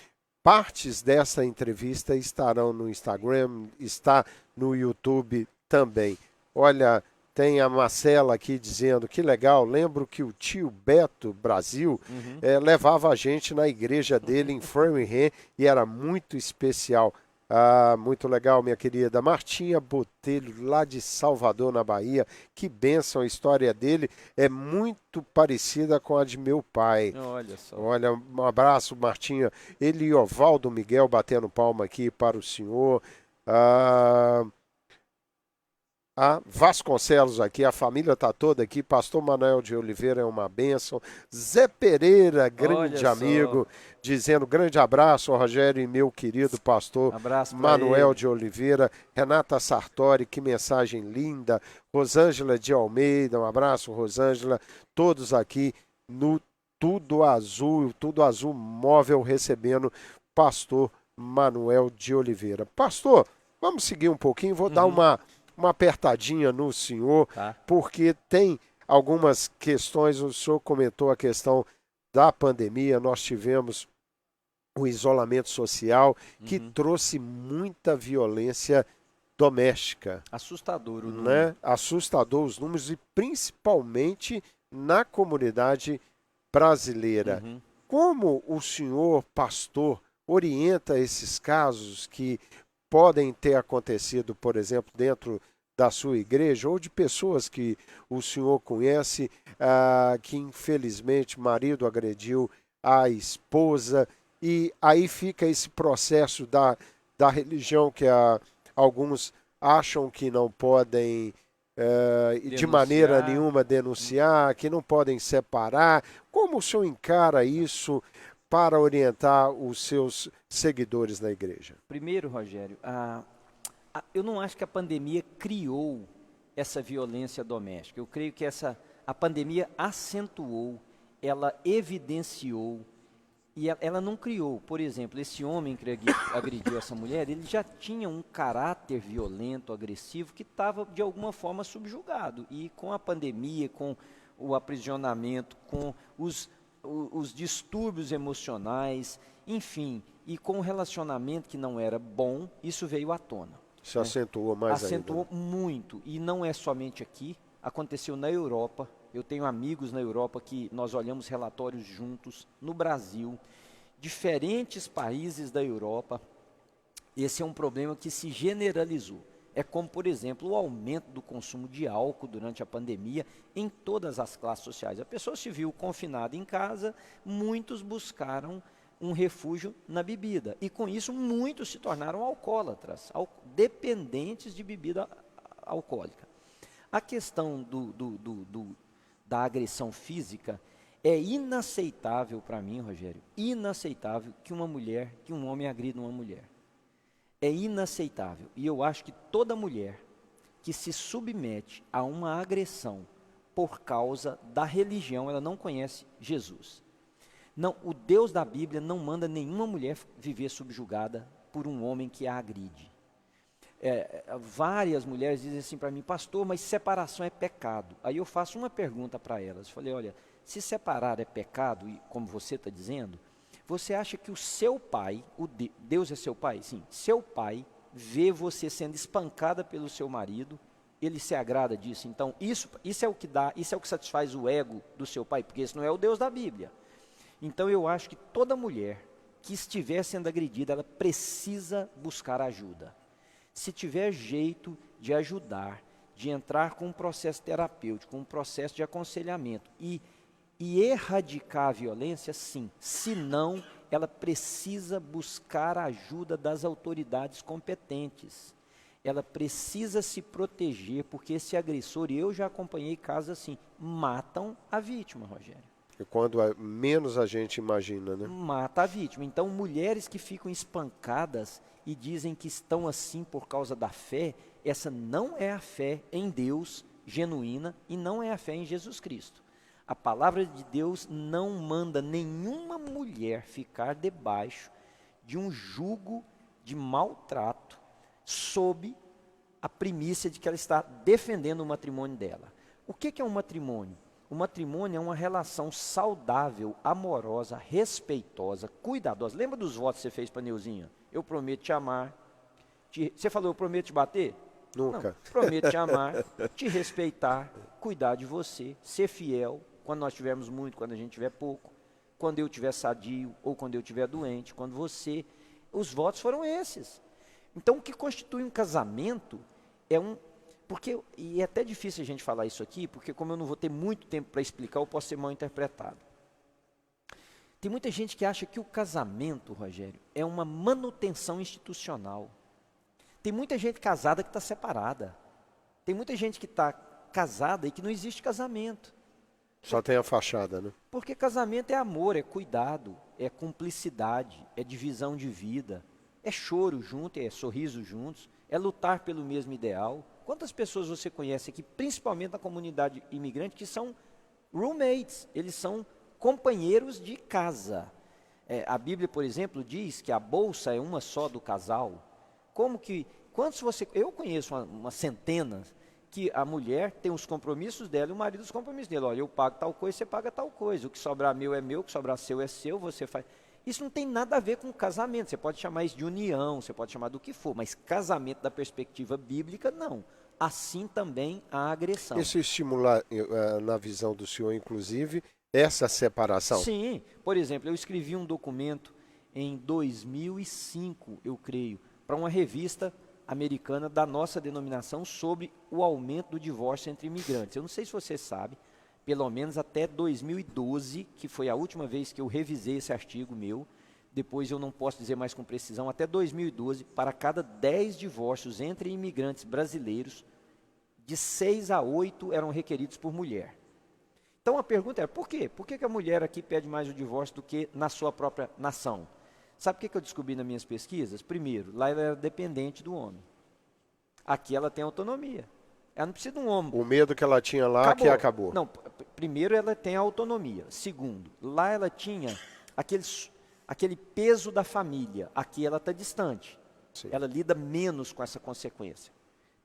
partes dessa entrevista estarão no Instagram, está no YouTube também. Olha, tem a Marcela aqui dizendo que legal, lembro que o tio Beto Brasil levava a gente na igreja dele em Framingham e era muito especial. Ah, muito legal, minha querida. Martinha Botelho, lá de Salvador, na Bahia. Que bênção, a história dele é muito parecida com a de meu pai. Olha só. Olha, um abraço, Martinha. Ele e Ovaldo Miguel batendo palma aqui para o senhor. Vasconcelos aqui, a família está toda aqui, pastor Manuel de Oliveira é uma bênção, Zé Pereira, grande amigo, dizendo grande abraço ao Rogério e meu querido pastor Manuel de Oliveira, Renata Sartori, que mensagem linda, Rosângela de Almeida, um abraço Rosângela, todos aqui no Tudo Azul Móvel recebendo pastor Manuel de Oliveira. Pastor, vamos seguir um pouquinho, vou dar uma apertadinha no senhor, porque tem algumas questões, o senhor comentou a questão da pandemia, nós tivemos o isolamento social, que trouxe muita violência doméstica. Assustador o número. Né? Assustador os números, e principalmente na comunidade brasileira. Como o senhor, pastor, orienta esses casos que podem ter acontecido, por exemplo, dentro da sua igreja, ou de pessoas que o senhor conhece, que infelizmente o marido agrediu a esposa, e aí fica esse processo da religião que alguns acham que não podem, de maneira nenhuma, denunciar, que não podem separar. Como o senhor encara isso para orientar os seus seguidores na igreja? Primeiro, Rogério, eu não acho que a pandemia criou essa violência doméstica. Eu creio que a pandemia acentuou, ela evidenciou, e ela não criou. Por exemplo, esse homem que agrediu essa mulher, ele já tinha um caráter violento, agressivo, que estava, de alguma forma, subjugado. E com a pandemia, com o aprisionamento, com os distúrbios emocionais, enfim, e com o relacionamento que não era bom, isso veio à tona. Se acentuou mais ainda. Acentuou muito, e não é somente aqui, aconteceu na Europa. Eu tenho amigos na Europa que nós olhamos relatórios juntos, no Brasil, diferentes países da Europa. Esse é um problema que se generalizou. É como, por exemplo, o aumento do consumo de álcool durante a pandemia em todas as classes sociais. A pessoa se viu confinada em casa, muitos buscaram um refúgio na bebida. E com isso, muitos se tornaram alcoólatras, dependentes de bebida alcoólica. A questão da agressão física é inaceitável para mim, Rogério, inaceitável que uma mulher, que um homem agrida uma mulher. É inaceitável. E eu acho que toda mulher que se submete a uma agressão por causa da religião, ela não conhece Jesus. Não, o Deus da Bíblia não manda nenhuma mulher viver subjugada por um homem que a agride. Várias mulheres dizem assim para mim, pastor, mas separação é pecado. Aí eu faço uma pergunta para elas, falei, olha, se separar é pecado, e como você está dizendo, você acha que o seu pai, Deus é seu pai? Sim, seu pai vê você sendo espancada pelo seu marido, ele se agrada disso. Então, isso é o que dá, isso é o que satisfaz o ego do seu pai, porque esse não é o Deus da Bíblia. Então, eu acho que toda mulher que estiver sendo agredida, ela precisa buscar ajuda. Se tiver jeito de ajudar, de entrar com um processo terapêutico, um processo de aconselhamento e erradicar a violência, sim. Se não, ela precisa buscar a ajuda das autoridades competentes. Ela precisa se proteger, porque esse agressor, e eu já acompanhei casos assim, matam a vítima, Rogério. E quando menos a gente imagina, né? Mata a vítima. Então, mulheres que ficam espancadas e dizem que estão assim por causa da fé, essa não é a fé em Deus genuína e não é a fé em Jesus Cristo. A palavra de Deus não manda nenhuma mulher ficar debaixo de um jugo de maltrato sob a primícia de que ela está defendendo o matrimônio dela. O que é um matrimônio? O matrimônio é uma relação saudável, amorosa, respeitosa, cuidadosa. Lembra dos votos que você fez para Neuzinha? Eu prometo te amar. Você falou, eu prometo te bater? Nunca. Não, prometo te amar, te respeitar, cuidar de você, ser fiel, quando nós tivermos muito, quando a gente tiver pouco, quando eu tiver sadio ou quando eu tiver doente, quando você... Os votos foram esses. Então, o que constitui um casamento é e é até difícil a gente falar isso aqui, porque como eu não vou ter muito tempo para explicar, eu posso ser mal interpretado. Tem muita gente que acha que o casamento, Rogério, é uma manutenção institucional. Tem muita gente casada que está separada. Tem muita gente que está casada e que não existe casamento. Só tem a fachada, né? Porque casamento é amor, é cuidado, é cumplicidade, é divisão de vida, é choro junto, é sorriso juntos, é lutar pelo mesmo ideal. Quantas pessoas você conhece aqui, principalmente na comunidade imigrante, que são roommates, eles são companheiros de casa. A Bíblia, por exemplo, diz que a bolsa é uma só do casal. Eu conheço uma centena que a mulher tem os compromissos dela e o marido os compromissos dele. Olha, eu pago tal coisa, você paga tal coisa. O que sobrar meu é meu, o que sobrar seu é seu, você faz... Isso não tem nada a ver com casamento. Você pode chamar isso de união, você pode chamar do que for, mas casamento da perspectiva bíblica, não. Assim também a agressão. Isso estimula, na visão do senhor, inclusive, essa separação? Sim. Por exemplo, eu escrevi um documento em 2005, eu creio, para uma revista americana da nossa denominação sobre o aumento do divórcio entre imigrantes. Eu não sei se você sabe, pelo menos até 2012, que foi a última vez que eu revisei esse artigo meu, depois eu não posso dizer mais com precisão, até 2012, para cada 10 divórcios entre imigrantes brasileiros, de 6 a 8 eram requeridos por mulher. Então a pergunta é, por quê? Por que a mulher aqui pede mais o divórcio do que na sua própria nação? Sabe o que eu descobri nas minhas pesquisas? Primeiro, lá ela era dependente do homem. Aqui ela tem autonomia. Ela não precisa de um homem. O medo que ela tinha lá, que acabou. Não, primeiro ela tem a autonomia. Segundo, lá ela tinha aquele peso da família. Aqui ela está distante. Sim. Ela lida menos com essa consequência.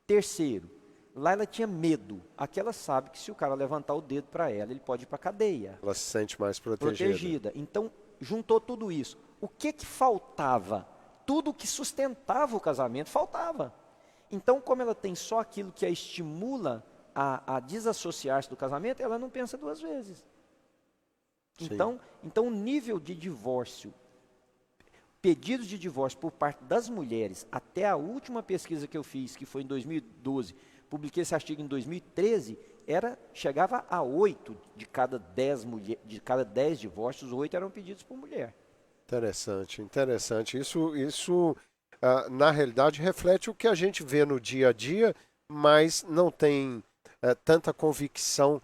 Terceiro, lá ela tinha medo. Aqui ela sabe que se o cara levantar o dedo para ela, ele pode ir para a cadeia. Ela se sente mais protegida. Então, juntou tudo isso. O que faltava? Tudo que sustentava o casamento faltava. Então, como ela tem só aquilo que a estimula a desassociar-se do casamento, ela não pensa duas vezes. Então, o nível de divórcio, pedidos de divórcio por parte das mulheres, até a última pesquisa que eu fiz, que foi em 2012, publiquei esse artigo em 2013, chegava a 8 de cada 10 divórcios, 8 eram pedidos por mulher. Interessante. Isso na realidade, reflete o que a gente vê no dia a dia, mas não tem tanta convicção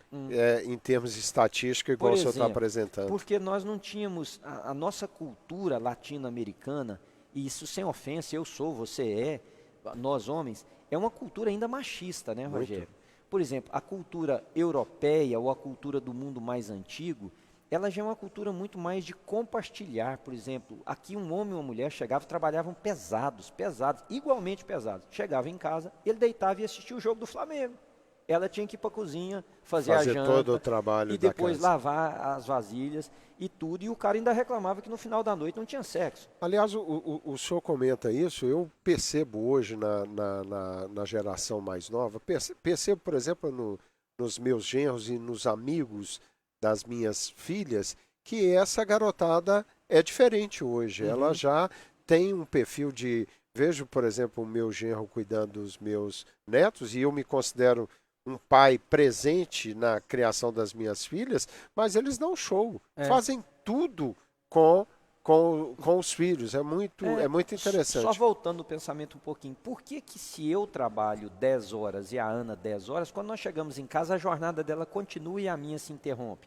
em termos de estatística, igual o senhor está apresentando. Porque nós não tínhamos, a nossa cultura latino-americana, e isso sem ofensa, eu sou, você é, nós homens, é uma cultura ainda machista, né, Rogério? Por exemplo, a cultura europeia ou a cultura do mundo mais antigo, ela já é uma cultura muito mais de compartilhar. Por exemplo, aqui um homem e uma mulher chegavam e trabalhavam pesados, igualmente pesados. Chegava em casa, ele deitava e assistia o jogo do Flamengo. Ela tinha que ir para a cozinha, fazer a janta, todo o trabalho e depois da casa. lavar as vasilhas e tudo. E o cara ainda reclamava que no final da noite não tinha sexo. Aliás, o senhor comenta isso, eu percebo hoje na geração mais nova, percebo, por exemplo, nos meus genros e nos amigos das minhas filhas, que essa garotada é diferente hoje. Ela já tem um perfil de... Vejo, por exemplo, o meu genro cuidando dos meus netos, e eu me considero um pai presente na criação das minhas filhas, mas eles dão show, fazem tudo com os filhos. É muito interessante. Só voltando o pensamento um pouquinho, por que se eu trabalho 10 horas e a Ana 10 horas, quando nós chegamos em casa a jornada dela continua e a minha se interrompe?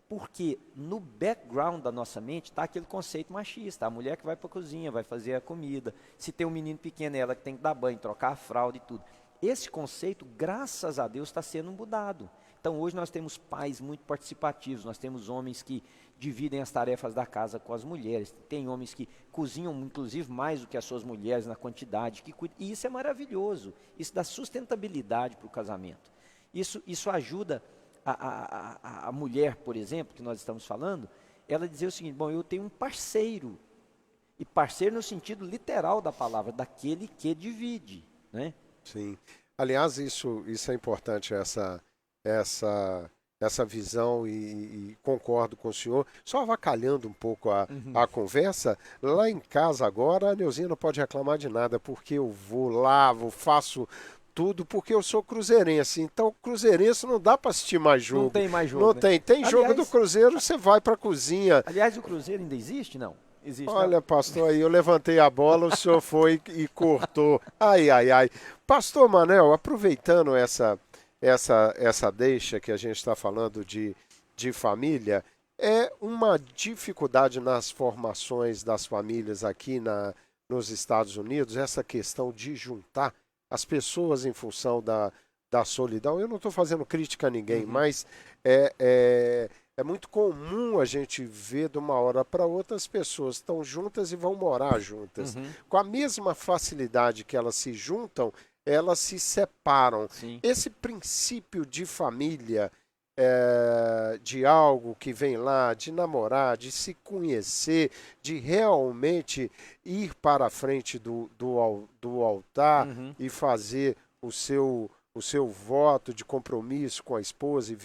Porque no background da nossa mente está aquele conceito machista, a mulher que vai para a cozinha, vai fazer a comida, se tem um menino pequeno é ela que tem que dar banho, trocar a fralda e tudo. Esse conceito, graças a Deus, está sendo mudado. Então, hoje nós temos pais muito participativos, nós temos homens que dividem as tarefas da casa com as mulheres, tem homens que cozinham, inclusive, mais do que as suas mulheres na quantidade que cuidam, e isso é maravilhoso, isso dá sustentabilidade para o casamento. Isso ajuda a mulher, por exemplo, que nós estamos falando, ela dizer o seguinte, bom, eu tenho um parceiro, e parceiro no sentido literal da palavra, daquele que divide, né? Sim. Aliás, isso é importante, essa visão, e concordo com o senhor. Só avacalhando um pouco a conversa, lá em casa agora, a Neuzinha não pode reclamar de nada, porque eu vou, lavo, faço tudo, porque eu sou cruzeirense. Então, cruzeirense não dá para assistir mais jogo. Não tem mais jogo, Não né? tem. Tem jogo do Cruzeiro, você vai para a cozinha. Aliás, o Cruzeiro ainda existe, não? Existe, Olha, não? pastor, aí eu levantei a bola, o senhor foi e cortou. Ai. Pastor Manel, aproveitando essa deixa que a gente está falando de família, é uma dificuldade nas formações das famílias aqui nos Estados Unidos, essa questão de juntar as pessoas em função da solidão. Eu não estou fazendo crítica a ninguém, mas é muito comum a gente ver de uma hora para outra as pessoas estão juntas e vão morar juntas. Com a mesma facilidade que elas se juntam, elas se separam. Sim. Esse princípio de família, de algo que vem lá, de namorar, de se conhecer, de realmente ir para a frente do altar e fazer o seu voto de compromisso com a esposa e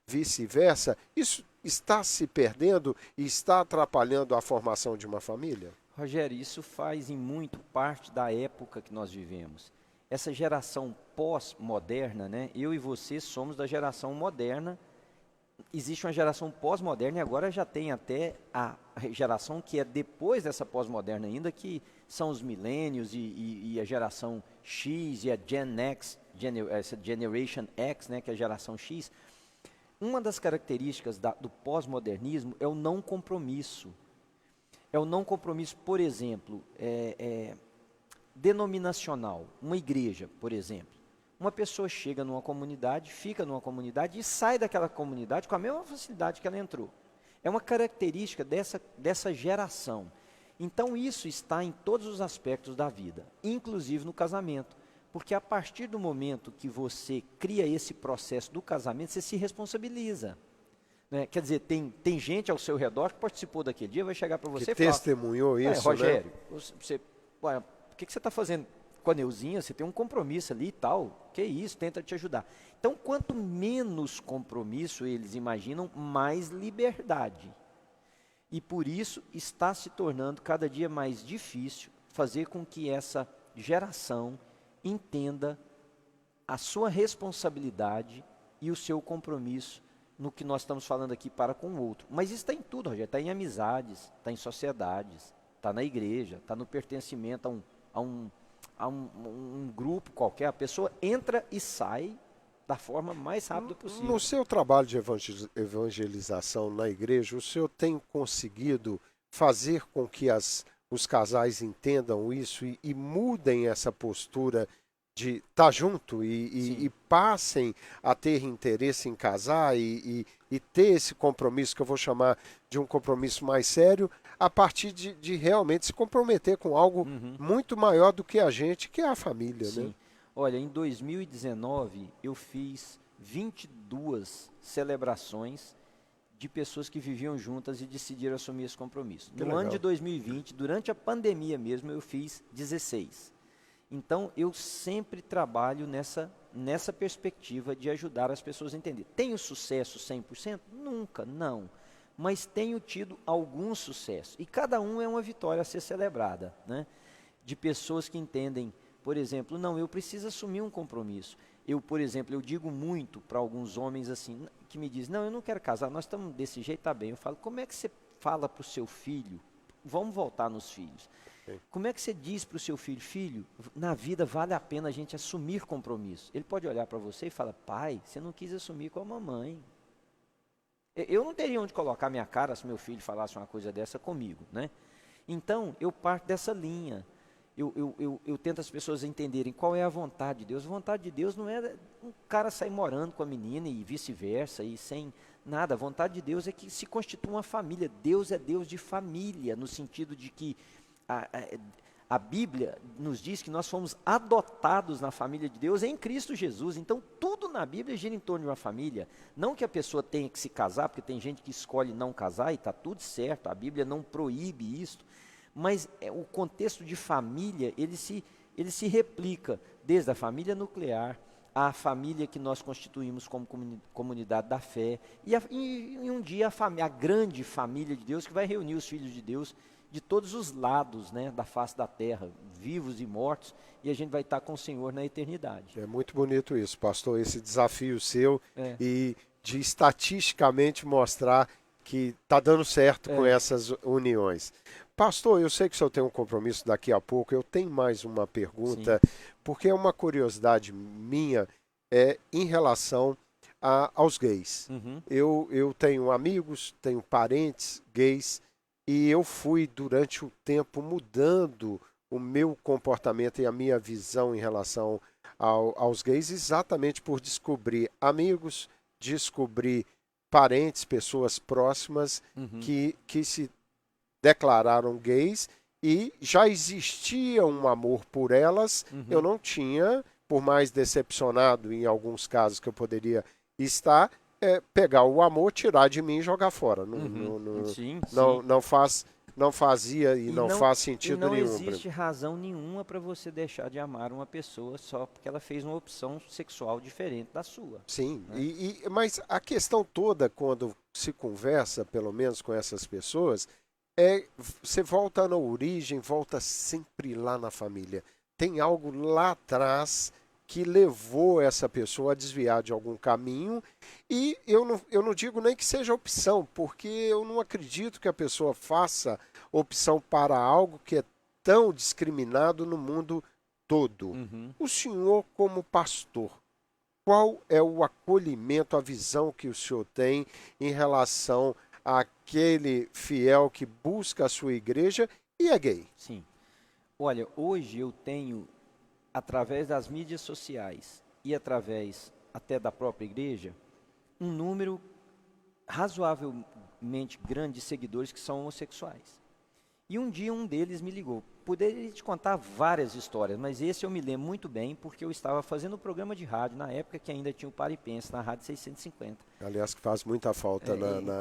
vice-versa, isso está se perdendo e está atrapalhando a formação de uma família? Rogério, isso faz em muito parte da época que nós vivemos. Essa geração pós-moderna, né? Eu e você somos da geração moderna. Existe uma geração pós-moderna e agora já tem até a geração que é depois dessa pós-moderna ainda, que são os milênios e a geração X e a Gen X, essa Generation X, né, que é a geração X. Uma das características do pós-modernismo é o não compromisso. É o não compromisso, por exemplo, denominacional. Uma igreja, por exemplo. Uma pessoa chega numa comunidade, fica numa comunidade e sai daquela comunidade com a mesma facilidade que ela entrou. É uma característica dessa geração. Então isso está em todos os aspectos da vida, inclusive no casamento. Porque a partir do momento que você cria esse processo do casamento, você se responsabiliza. Né? Quer dizer, tem gente ao seu redor que participou daquele dia, vai chegar para você que e falar... testemunhou isso, Rogério, né? O que você está fazendo com a Neuzinha? Você tem um compromisso ali e tal. Que isso, tenta te ajudar. Então, quanto menos compromisso eles imaginam, mais liberdade. E por isso está se tornando cada dia mais difícil fazer com que essa geração entenda a sua responsabilidade e o seu compromisso no que nós estamos falando aqui para com o outro. Mas isso está em tudo, Rogério. Está em amizades, está em sociedades, está na igreja, está no pertencimento a um grupo qualquer. A pessoa entra e sai da forma mais rápida possível. No seu trabalho de evangelização na igreja, o senhor tem conseguido fazer com que os casais entendam isso e mudem essa postura de estar junto e passem a ter interesse em casar e ter esse compromisso, que eu vou chamar de um compromisso mais sério, a partir de realmente se comprometer com algo muito maior do que a gente, que é a família. Sim. Né? Olha, em 2019 eu fiz 22 celebrações de pessoas que viviam juntas e decidiram assumir esse compromisso. No ano de 2020, durante a pandemia mesmo, eu fiz 16. Então, eu sempre trabalho nessa perspectiva de ajudar as pessoas a entender. Tenho sucesso 100%? Nunca, não. Mas tenho tido algum sucesso. E cada um é uma vitória a ser celebrada, né? De pessoas que entendem, por exemplo, não, eu preciso assumir um compromisso. Eu, por exemplo, eu digo muito para alguns homens assim, que me dizem, não, eu não quero casar, nós estamos desse jeito, tá bem. Eu falo, como é que você fala para o seu filho? Vamos voltar nos filhos. Como é que você diz para o seu filho, filho, na vida vale a pena a gente assumir compromisso? Ele pode olhar para você e falar, pai, você não quis assumir com a mamãe. Eu não teria onde colocar minha cara se meu filho falasse uma coisa dessa comigo, né? Então, eu parto dessa linha. Eu tento as pessoas entenderem qual é a vontade de Deus. A vontade de Deus não é um cara sair morando com a menina e vice-versa, e sem nada. A vontade de Deus é que se constitua uma família. Deus é Deus de família, no sentido de que a Bíblia nos diz que nós fomos adotados na família de Deus em Cristo Jesus. Então, tudo na Bíblia gira em torno de uma família. Não que a pessoa tenha que se casar, porque tem gente que escolhe não casar e está tudo certo. A Bíblia não proíbe isso. Mas o contexto de família, ele se replica desde a família nuclear, a família que nós constituímos como comunidade da fé, e um dia a grande família de Deus, que vai reunir os filhos de Deus de todos os lados, né, da face da terra, vivos e mortos, e a gente vai estar com o Senhor na eternidade. É muito bonito isso, pastor, esse desafio seu e de estatisticamente mostrar que está dando certo com essas uniões. Pastor, eu sei que o senhor tem um compromisso daqui a pouco, eu tenho mais uma pergunta, porque é uma curiosidade minha em relação aos gays. Eu tenho amigos, tenho parentes gays, e eu fui, durante o tempo, mudando o meu comportamento e a minha visão em relação aos gays, exatamente por descobrir amigos, descobrir parentes, pessoas próximas que se declararam gays e já existia um amor por elas. Eu não tinha, por mais decepcionado em alguns casos que eu poderia estar, pegar o amor, tirar de mim e jogar fora. Não fazia e não faz sentido nenhum. Não existe razão nenhuma para você deixar de amar uma pessoa só porque ela fez uma opção sexual diferente da sua. Sim, né? Mas a questão toda, quando se conversa, pelo menos com essas pessoas, você volta na origem, volta sempre lá na família. Tem algo lá atrás que levou essa pessoa a desviar de algum caminho, e eu não digo nem que seja opção, porque eu não acredito que a pessoa faça opção para algo que é tão discriminado no mundo todo. O senhor, como pastor, qual é o acolhimento, a visão que o senhor tem em relação àquele fiel que busca a sua igreja e é gay? Sim. Olha, hoje eu tenho, através das mídias sociais e através até da própria igreja, um número razoavelmente grande de seguidores que são homossexuais. E um dia um deles me ligou. Poderia te contar várias histórias, mas esse eu me lembro muito bem, porque eu estava fazendo um programa de rádio na época que ainda tinha o Para e Pensa, na Rádio 650. Aliás, que faz muita falta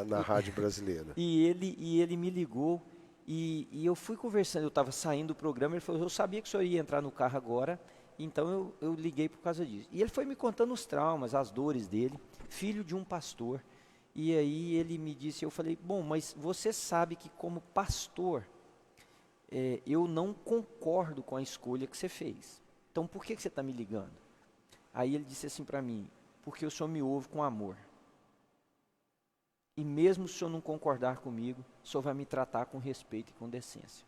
na rádio brasileira. E ele me ligou, e eu fui conversando, eu estava saindo do programa, ele falou, eu sabia que o senhor ia entrar no carro agora, então eu liguei por causa disso. E ele foi me contando os traumas, as dores dele, filho de um pastor. E aí ele me disse, eu falei, bom, mas você sabe que como pastor, eu não concordo com a escolha que você fez. Então por que você está me ligando? Aí ele disse assim para mim, porque o senhor me ouve com amor. E mesmo se o senhor não concordar comigo, o senhor vai me tratar com respeito e com decência.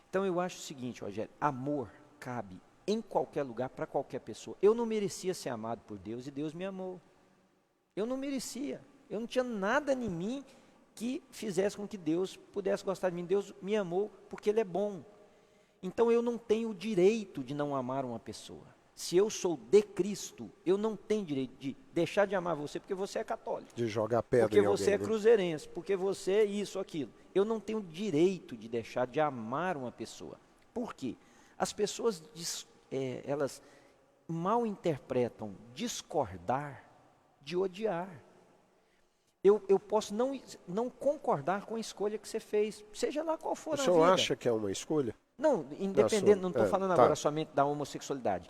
Então eu acho o seguinte, Rogério, amor cabe em qualquer lugar, para qualquer pessoa. Eu não merecia ser amado por Deus e Deus me amou. Eu não merecia. Eu não tinha nada em mim que fizesse com que Deus pudesse gostar de mim. Deus me amou porque Ele é bom. Então eu não tenho o direito de não amar uma pessoa. Se eu sou de Cristo, eu não tenho direito de deixar de amar você porque você é católico. De jogar pedra porque em alguém, você é né? cruzeirense, porque você é isso, aquilo. Eu não tenho direito de deixar de amar uma pessoa. Por quê? As pessoas, elas mal interpretam discordar de odiar. Eu posso não concordar com a escolha que você fez, seja lá qual for a vida. O senhor acha que é uma escolha? Não, independente, não estou falando agora somente da homossexualidade.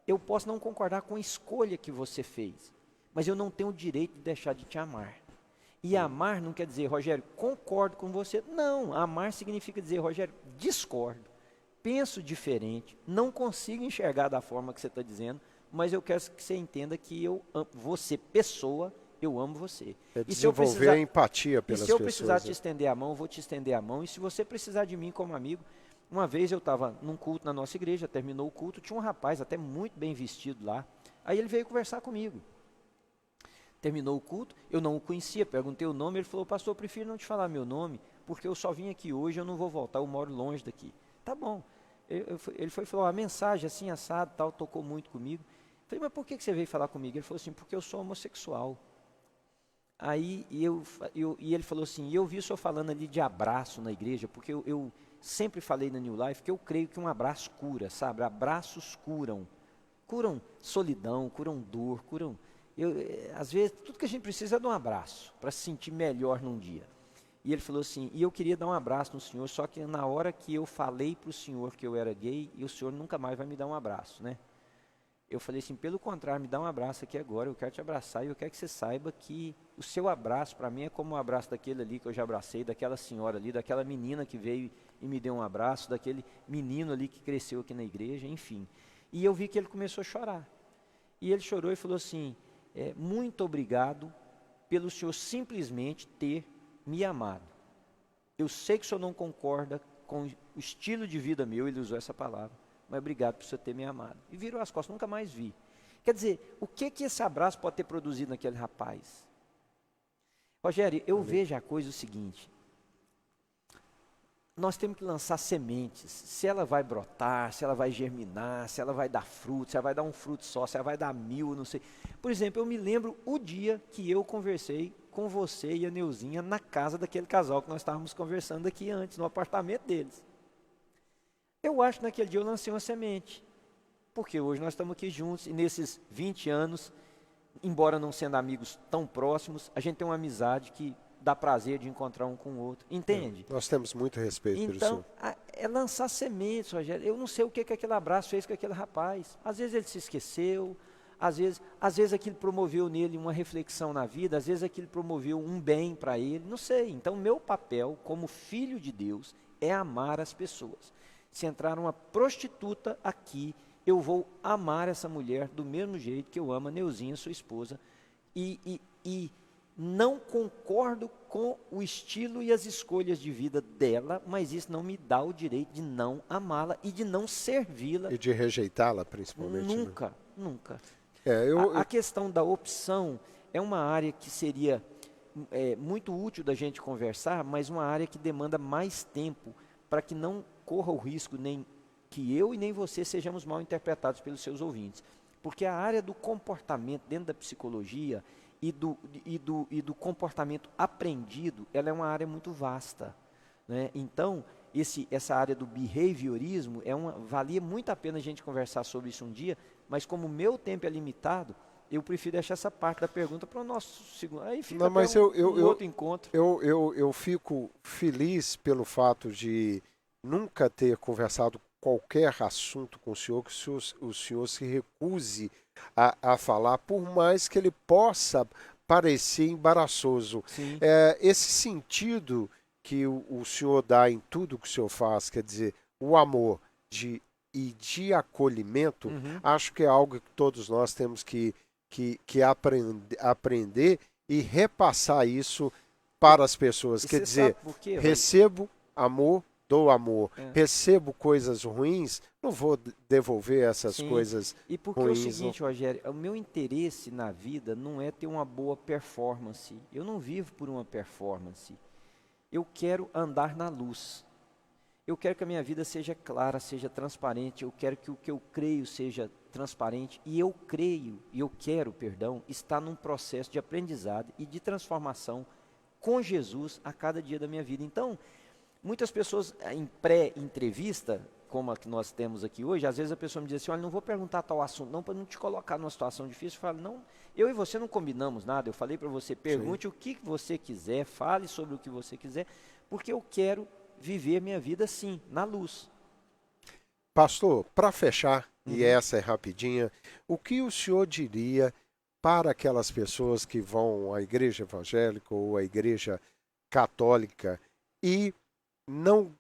Eu posso não concordar com a escolha que você fez, mas eu não tenho o direito de deixar de te amar. E amar não quer dizer, Rogério, concordo com você. Não, amar significa dizer, Rogério, discordo, penso diferente, não consigo enxergar da forma que você está dizendo, mas eu quero que você entenda que eu amo você, pessoa, eu amo você. É desenvolver a empatia pelas pessoas. E se eu precisar te estender a mão, eu vou te estender a mão. E se você precisar de mim como amigo, uma vez eu estava num culto na nossa igreja, terminou o culto, tinha um rapaz até muito bem vestido lá. Aí ele veio conversar comigo. Terminou o culto, eu não o conhecia, perguntei o nome, ele falou, pastor, eu prefiro não te falar meu nome, porque eu só vim aqui hoje, eu não vou voltar, eu moro longe daqui. Tá bom. Ele falou, a mensagem assim, assado, tal, tocou muito comigo. Eu falei, mas por que você veio falar comigo? Ele falou assim, porque eu sou homossexual. Aí ele falou assim, eu vi o senhor falando ali de abraço na igreja, porque eu sempre falei na New Life que eu creio que um abraço cura, sabe? Abraços curam. Curam solidão, curam dor, curam... às vezes, tudo que a gente precisa é de um abraço, para se sentir melhor num dia. E ele falou assim, e eu queria dar um abraço no senhor, só que na hora que eu falei para o senhor que eu era gay, e o senhor nunca mais vai me dar um abraço, né? Eu falei assim, pelo contrário, me dá um abraço aqui agora, eu quero te abraçar e eu quero que você saiba que o seu abraço para mim é como o abraço daquele ali que eu já abracei, daquela senhora ali, daquela menina que veio e me deu um abraço, daquele menino ali que cresceu aqui na igreja, enfim. E eu vi que ele começou a chorar. E ele chorou e falou assim, muito obrigado pelo senhor simplesmente ter me amado. Eu sei que o senhor não concorda com o estilo de vida meu, ele usou essa palavra, mas obrigado por você ter me amado. E virou as costas, nunca mais vi. Quer dizer, o que esse abraço pode ter produzido naquele rapaz? Rogério, eu vejo a coisa o seguinte, nós temos que lançar sementes, se ela vai brotar, se ela vai germinar, se ela vai dar fruto, se ela vai dar um fruto só, se ela vai dar 1000, não sei. Por exemplo, eu me lembro o dia que eu conversei com você e a Neuzinha na casa daquele casal que nós estávamos conversando aqui antes, no apartamento deles. Eu acho que naquele dia eu lancei uma semente, porque hoje nós estamos aqui juntos e nesses 20 anos, embora não sendo amigos tão próximos, a gente tem uma amizade que dá prazer de encontrar um com o outro, entende? Nós temos muito respeito pelo senhor. Então, é lançar sementes, Rogério. Eu não sei o que aquele abraço fez com aquele rapaz. Às vezes ele se esqueceu, às vezes aquilo promoveu nele uma reflexão na vida, às vezes aquilo promoveu um bem para ele, não sei. Então, meu papel como filho de Deus é amar as pessoas. Se entrar uma prostituta aqui, eu vou amar essa mulher do mesmo jeito que eu amo a Neuzinha, sua esposa, e não concordo com o estilo e as escolhas de vida dela, mas isso não me dá o direito de não amá-la e de não servi-la. E de rejeitá-la, principalmente. Nunca, né? nunca. A questão da opção é uma área que seria muito útil da gente conversar, mas uma área que demanda mais tempo para que não corra o risco nem que eu e nem você sejamos mal interpretados pelos seus ouvintes. Porque a área do comportamento dentro da psicologia e do comportamento aprendido, ela é uma área muito vasta, né? Então, essa área do behaviorismo, valia muito a pena a gente conversar sobre isso um dia, mas como o meu tempo é limitado, eu prefiro deixar essa parte da pergunta para o nosso segundo. Aí fica outro encontro. Eu fico feliz pelo fato de nunca ter conversado qualquer assunto com o senhor, que o senhor se recuse a falar, por mais que ele possa parecer embaraçoso. Esse sentido que o senhor dá em tudo que o senhor faz, quer dizer, o amor e de acolhimento, acho que é algo que todos nós temos que aprender e repassar isso para as pessoas. Quer dizer, recebo amor dou amor, recebo coisas ruins, não vou devolver essas coisas ruins. E porque é o seguinte, Rogério, o meu interesse na vida não é ter uma boa performance. Eu não vivo por uma performance. Eu quero andar na luz. Eu quero que a minha vida seja clara, seja transparente. Eu quero que o que eu creio seja transparente. E eu creio, e eu quero, perdão, estar num processo de aprendizado e de transformação com Jesus a cada dia da minha vida. Então, muitas pessoas em pré-entrevista, como a que nós temos aqui hoje, às vezes a pessoa me diz assim, olha, não vou perguntar tal assunto não, para não te colocar numa situação difícil. Eu falo, não, eu e você não combinamos nada, eu falei para você, pergunte o que você quiser, fale sobre o que você quiser, porque eu quero viver minha vida assim, na luz. Pastor, para fechar, e essa é rapidinha, o que o senhor diria para aquelas pessoas que vão à igreja evangélica ou à igreja católica e não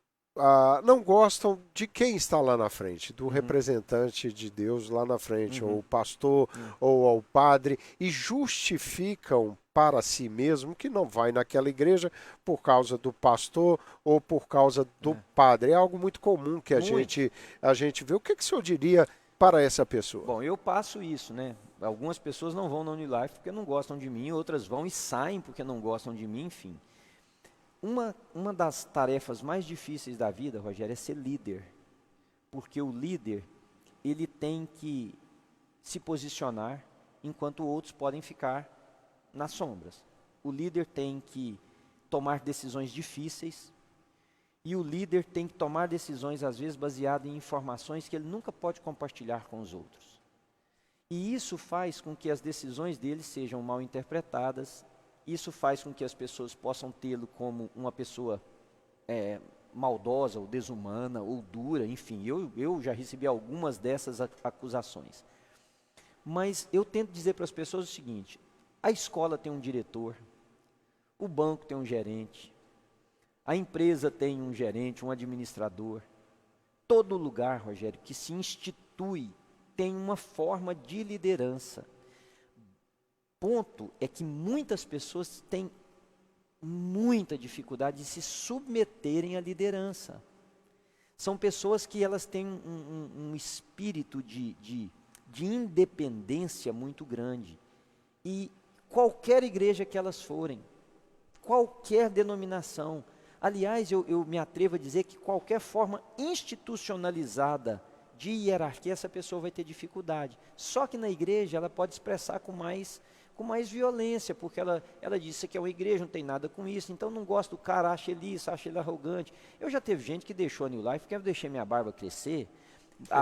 gostam de quem está lá na frente, do representante de Deus lá na frente, ou o pastor, ou ao padre, e justificam para si mesmo que não vai naquela igreja por causa do pastor ou por causa do padre. É algo muito comum que a gente vê. O que o senhor diria para essa pessoa? Bom, eu passo isso, né? Algumas pessoas não vão na Unilife porque não gostam de mim, outras vão e saem porque não gostam de mim, enfim. Uma das tarefas mais difíceis da vida, Rogério, é ser líder. Porque o líder, ele tem que se posicionar enquanto outros podem ficar nas sombras. O líder tem que tomar decisões difíceis e o líder tem que tomar decisões, às vezes, baseadas em informações que ele nunca pode compartilhar com os outros. E isso faz com que as decisões dele sejam mal interpretadas. Isso faz com que as pessoas possam tê-lo como uma pessoa maldosa, ou desumana, ou dura, enfim. Eu já recebi algumas dessas acusações. Mas eu tento dizer para as pessoas o seguinte, a escola tem um diretor, o banco tem um gerente, a empresa tem um gerente, um administrador. Todo lugar, Rogério, que se institui tem uma forma de liderança. Ponto é que muitas pessoas têm muita dificuldade de se submeterem à liderança. São pessoas que elas têm um espírito de independência muito grande. E qualquer igreja que elas forem, qualquer denominação, aliás, eu me atrevo a dizer que qualquer forma institucionalizada de hierarquia, essa pessoa vai ter dificuldade. Só que na igreja ela pode expressar com mais violência, porque ela disse que é uma igreja, não tem nada com isso, então não gosta do cara, acha ele isso, acha ele arrogante. Eu já teve gente que deixou a New Life, porque eu deixei minha barba crescer.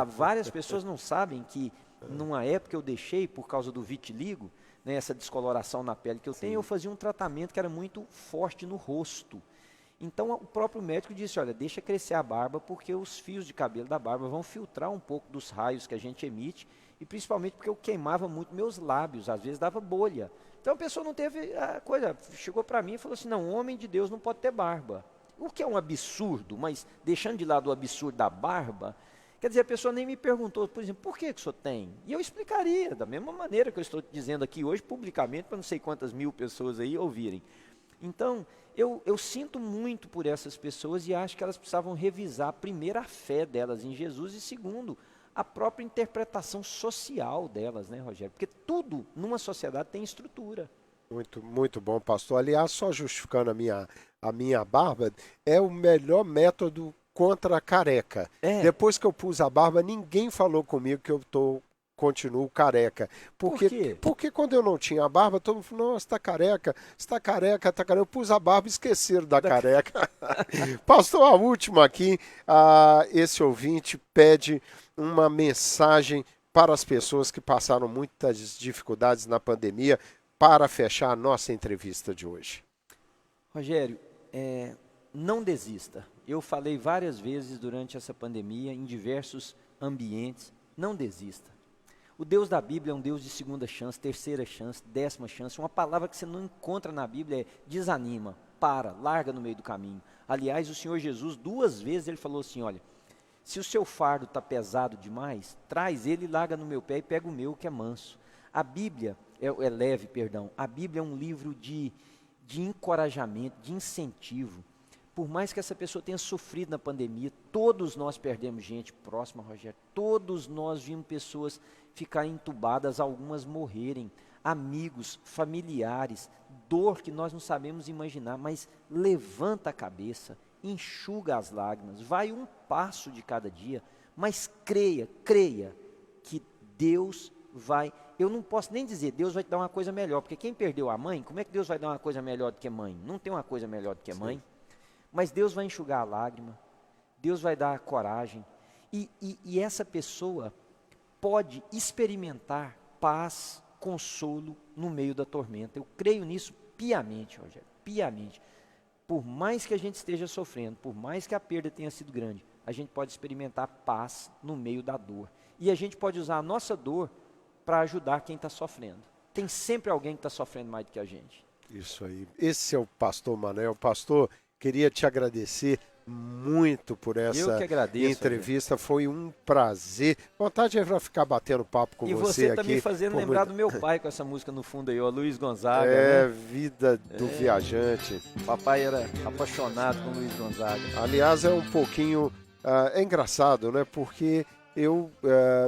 Várias pessoas não sabem que, numa época eu deixei, por causa do vitiligo, né, essa descoloração na pele que eu tenho, eu fazia um tratamento que era muito forte no rosto. Então o próprio médico disse, olha, deixa crescer a barba, porque os fios de cabelo da barba vão filtrar um pouco dos raios que a gente emite, e principalmente porque eu queimava muito meus lábios, às vezes dava bolha. Então a pessoa não teve a coisa, chegou para mim e falou assim, não, homem de Deus não pode ter barba. O que é um absurdo, mas deixando de lado o absurdo da barba, quer dizer, a pessoa nem me perguntou, por exemplo, por que o senhor tem? E eu explicaria, da mesma maneira que eu estou dizendo aqui hoje, publicamente, para não sei quantas mil pessoas aí ouvirem. Então, eu sinto muito por essas pessoas e acho que elas precisavam revisar, primeiro, a fé delas em Jesus e, segundo, a própria interpretação social delas, né, Rogério? Porque tudo numa sociedade tem estrutura. Muito, muito bom, pastor. Aliás, só justificando a minha barba, é o melhor método contra a careca. Depois que eu pus a barba, ninguém falou comigo que eu continuo careca. Por quê? Porque quando eu não tinha a barba, todo mundo falou, nossa, está careca, está careca, está careca. Eu pus a barba e esqueceram da careca. Pastor, a última aqui, esse ouvinte pede uma mensagem para as pessoas que passaram muitas dificuldades na pandemia para fechar a nossa entrevista de hoje. Rogério, não desista. Eu falei várias vezes durante essa pandemia, em diversos ambientes, não desista. O Deus da Bíblia é um Deus de segunda chance, terceira chance, 10ª chance. Uma palavra que você não encontra na Bíblia é desanima, larga no meio do caminho. Aliás, o Senhor Jesus, 2 vezes, ele falou assim, olha, se o seu fardo está pesado demais, traz ele e larga no meu pé e pega o meu que é manso. A Bíblia, é leve, perdão, a Bíblia é um livro de encorajamento, de incentivo. Por mais que essa pessoa tenha sofrido na pandemia, todos nós perdemos gente próxima, Rogério. Todos nós vimos pessoas ficarem entubadas, algumas morrerem, amigos, familiares, dor que nós não sabemos imaginar, mas levanta a cabeça, enxuga as lágrimas, vai um passo de cada dia, mas creia que Deus vai... Eu não posso nem dizer, Deus vai te dar uma coisa melhor, porque quem perdeu a mãe, como é que Deus vai dar uma coisa melhor do que mãe? Não tem uma coisa melhor do que mãe. Mas Deus vai enxugar a lágrima, Deus vai dar a coragem, e essa pessoa pode experimentar paz, consolo no meio da tormenta. Eu creio nisso piamente, Rogério, piamente. Por mais que a gente esteja sofrendo, por mais que a perda tenha sido grande, a gente pode experimentar paz no meio da dor. E a gente pode usar a nossa dor para ajudar quem está sofrendo. Tem sempre alguém que está sofrendo mais do que a gente. Isso aí. Esse é o pastor Manuel. Pastor, queria te agradecer muito por essa entrevista. Foi um prazer. Vontade de ficar batendo papo com você aqui. E você está me fazendo lembrar do meu pai com essa música no fundo aí, ó, Luiz Gonzaga. É, né? Vida do Viajante. Papai era apaixonado com Luiz Gonzaga. Aliás, é um pouquinho... é engraçado, né? Porque eu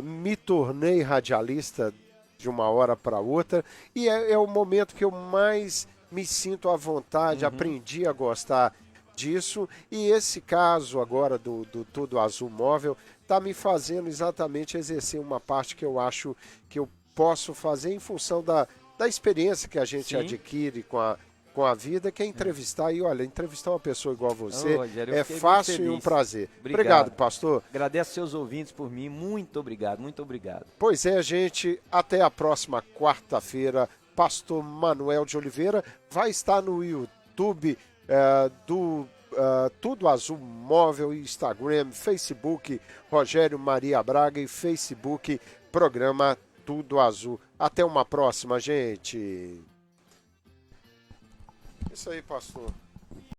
me tornei radialista de uma hora para outra e é o momento que eu mais me sinto à vontade, aprendi a gostar disso, e esse caso agora do Tudo Azul Móvel está me fazendo exatamente exercer uma parte que eu acho que eu posso fazer em função da experiência que a gente adquire com a vida, que é entrevistar. E olha, entrevistar uma pessoa igual você é fácil e um prazer. Obrigado, pastor. Agradeço seus ouvintes por mim, muito obrigado, muito obrigado. Pois é, gente, até a próxima quarta-feira. Pastor Manuel de Oliveira vai estar no YouTube do Tudo Azul Móvel, Instagram, Facebook Rogério Maria Braga e Facebook Programa Tudo Azul. Até uma próxima, gente. Isso aí, pastor.